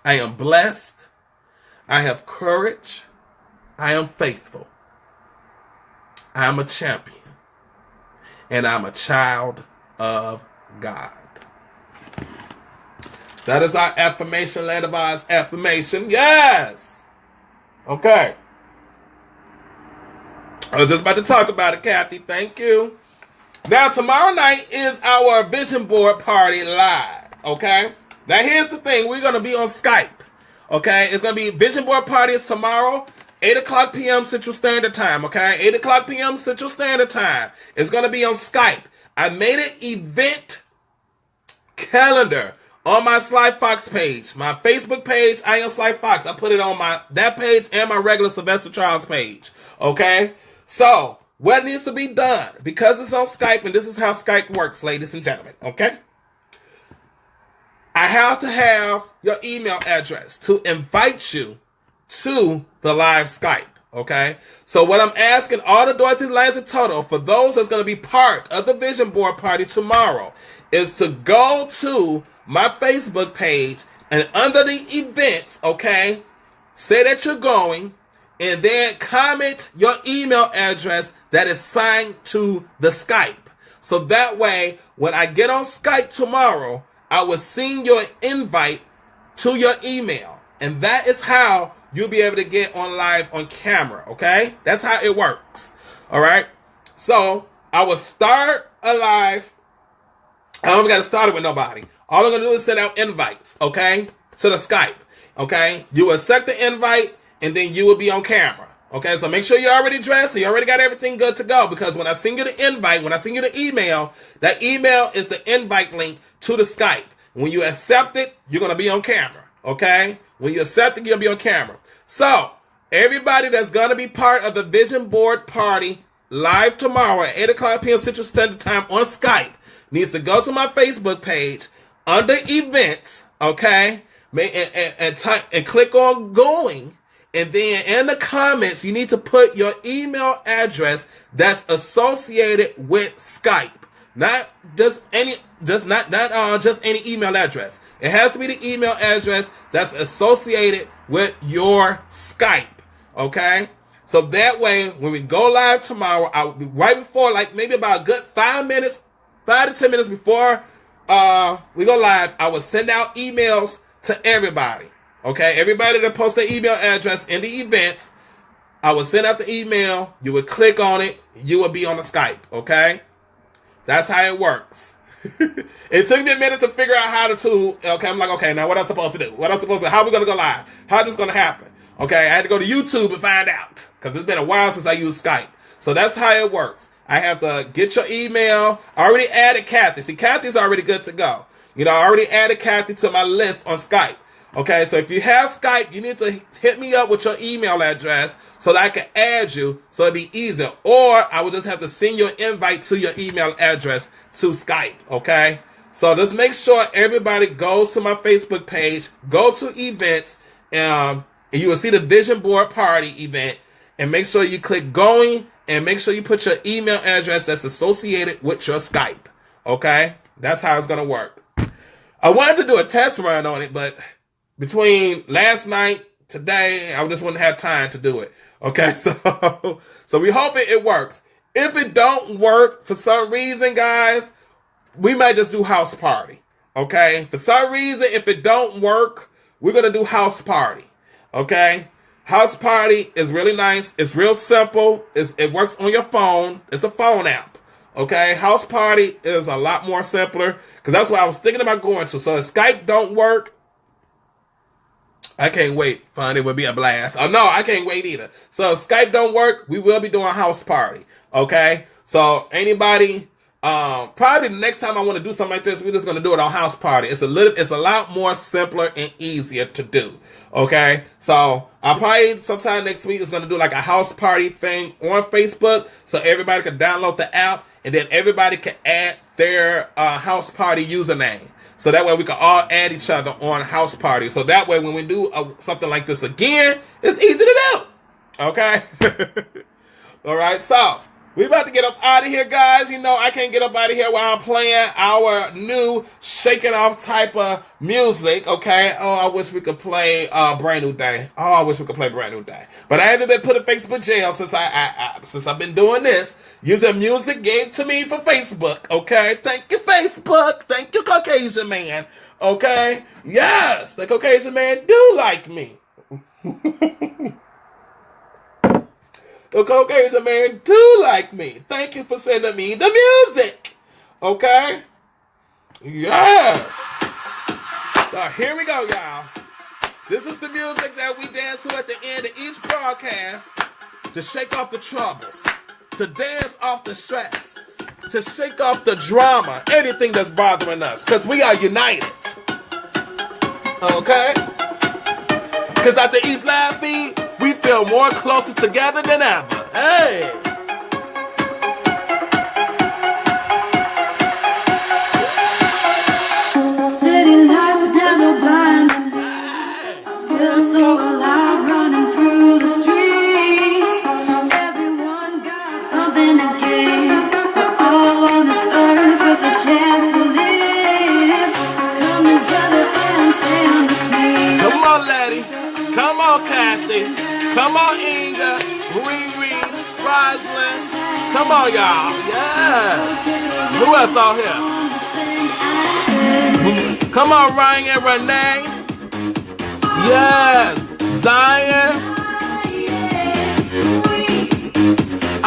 I am blessed. I have courage. I am faithful. I'm a champion. And I'm a child of God. That is our affirmation, Land of Oz affirmation. Yes! Okay. I was just about to talk about it, Kathy. Thank you. Now, tomorrow night is our vision board party live. Okay? Now, here's the thing. We're going to be on Skype. Okay? It's going to be vision board parties tomorrow. 8 o'clock p.m. Central Standard Time, okay? 8 o'clock p.m. Central Standard Time. It's going to be on Skype. I made an event calendar on my Sly Foxx page. My Facebook page, I am Sly Foxx. I put it on that page and my regular Sylvester Charles page, okay? So, what needs to be done? Because it's on Skype, and this is how Skype works, ladies and gentlemen, okay? I have to have your email address to invite you to the live Skype, okay? So what I'm asking all the Dorothy Lions in total, for those that's going to be part of the vision board party tomorrow, is to go to my Facebook page and under the events, okay, say that you're going, and then comment your email address that is signed to the Skype. So that way, when I get on Skype tomorrow, I will send your invite to your email. And that is how you'll be able to get on live on camera, okay? That's how it works, all right? So, I will start a live. I don't even got to start it with nobody. All I'm going to do is send out invites, okay, to the Skype, okay? You accept the invite, and then you will be on camera, okay? So, make sure you're already dressed, and you already got everything good to go, because when I send you the invite, when I send you the email, that email is the invite link to the Skype. When you accept it, you're going to be on camera, okay? When you accept it, you'll be on camera. So, everybody that's going to be part of the vision board party live tomorrow at 8 o'clock p.m. Central Standard Time on Skype needs to go to my Facebook page under events, okay? And click on going. And then in the comments, you need to put your email address that's associated with Skype. Not just any, just any email address. It has to be the email address that's associated with your Skype, okay? So that way, when we go live tomorrow, I will be right before, like maybe about a good 5 to 10 minutes before we go live, I will send out emails to everybody, Okay, everybody that posts their email address in the events, I will send out the email. You would click on it. You will be on the Skype. Okay, that's how it works. It took me a minute to figure out how to. Okay, I'm like, okay, now what I'm supposed to do? What I'm supposed to? How are we gonna go live? How is this gonna happen? Okay, I had to go to YouTube and find out because it's been a while since I used Skype. So that's how it works. I have to get your email. I already added Kathy. See, Kathy's already good to go. You know, I already added Kathy to my list on Skype. Okay, so if you have Skype, you need to hit me up with your email address so that I can add you so it'll be easier. Or I will just have to send you an invite to your email address to Skype, okay? So just make sure everybody goes to my Facebook page, go to events, and you will see the Vision Board Party event, and make sure you click going, and make sure you put your email address that's associated with your Skype, okay? That's how it's going to work. I wanted to do a test run on it, but between last night, today, I just wouldn't have time to do it. Okay, so we hope it works. If it don't work for some reason, guys, we might just do house party. Okay, for some reason, if it don't work, we're gonna do house party. Okay, house party is really nice. It's real simple. It works on your phone. It's a phone app. Okay, house party is a lot more simpler because that's what I was thinking about going to. So if Skype don't work, I can't wait. Fun, it would be a blast. Oh, no, I can't wait either. So if Skype don't work, we will be doing a house party. Okay? So anybody, probably the next time I want to do something like this, we're just going to do it on house party. It's a lot more simpler and easier to do. Okay? So I'll probably sometime next week is going to do like a house party thing on Facebook so everybody can download the app and then everybody can add their house party username. So that way we can all add each other on house party. So that way when we do something like this again, it's easy to do. Okay? All right, so we're about to get up out of here, guys. You know, I can't get up out of here while I'm playing our new shaking off type of music, okay? Oh, I wish we could play Brand New Day. Oh, I wish we could play Brand New Day. But I haven't been put in Facebook jail since since I've been doing this. Using music gave to me for Facebook, okay? Thank you, Facebook. Thank you, Caucasian man. Okay? Yes, the Caucasian man do like me. The Caucasian man do like me. Thank you for sending me the music. Okay? Yes. So here we go, y'all. This is the music that we dance to at the end of each broadcast to shake off the troubles, to dance off the stress, to shake off the drama, anything that's bothering us, because we are united. Okay? Because at the East Live feed, we feel more closer together than ever. Hey! City lights never blind. Feel so alive running through the streets. Everyone got something to give. We're all on this earth with a chance to live. Come together and stand with me. Come on, Letty. Come on, Kathy. Come on, Inga, Riri, Rosalind. Come on, y'all. Yes. Who else out here? Come on, Ryan and Renee. Yes. Zion. I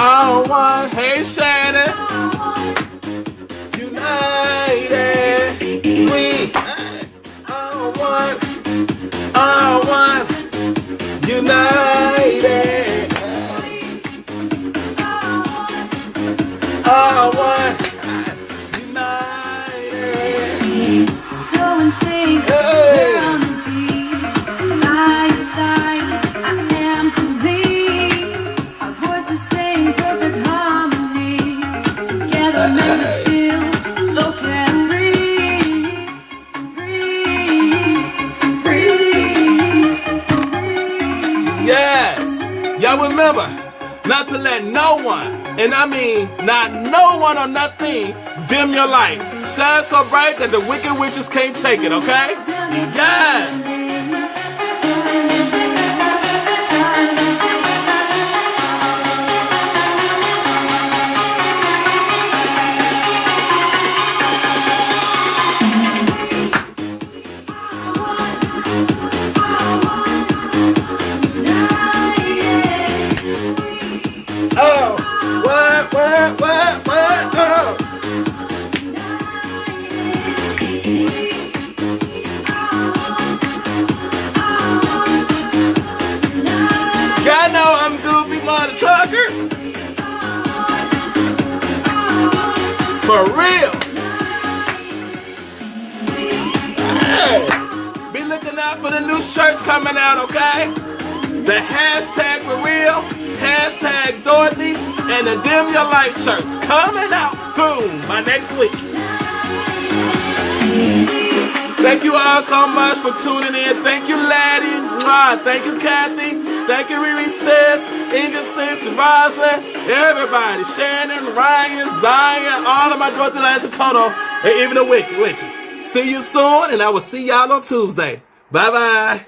want. Hey, Shannon. United. We. I want. United. I want united. So in sync, we're on the beat. Side to side, I am complete. Our voices sing perfect harmony. Together make me feel so carefree. Yes. Y'all remember not to let no one, and I mean not no one or nothing, dim your light. Shine so bright that the wicked witches can't take it, okay? Yes. Y'all know I'm Goofy Mother Trucker. For real. Hey. Be looking out for the new shirts coming out, okay? The hashtag for real, hashtag Dorothy, and the Dim Your Light shirts coming out soon by next week. Thank you all so much for tuning in. Thank you, Laddie. Thank you, Kathy. Thank you, Riri Sis, Inga Sis, Roslyn, everybody. Shannon, Ryan, Zion, all of my Dorothy Lands and Totos, and even the witches. See you soon, and I will see y'all on Tuesday. Bye-bye.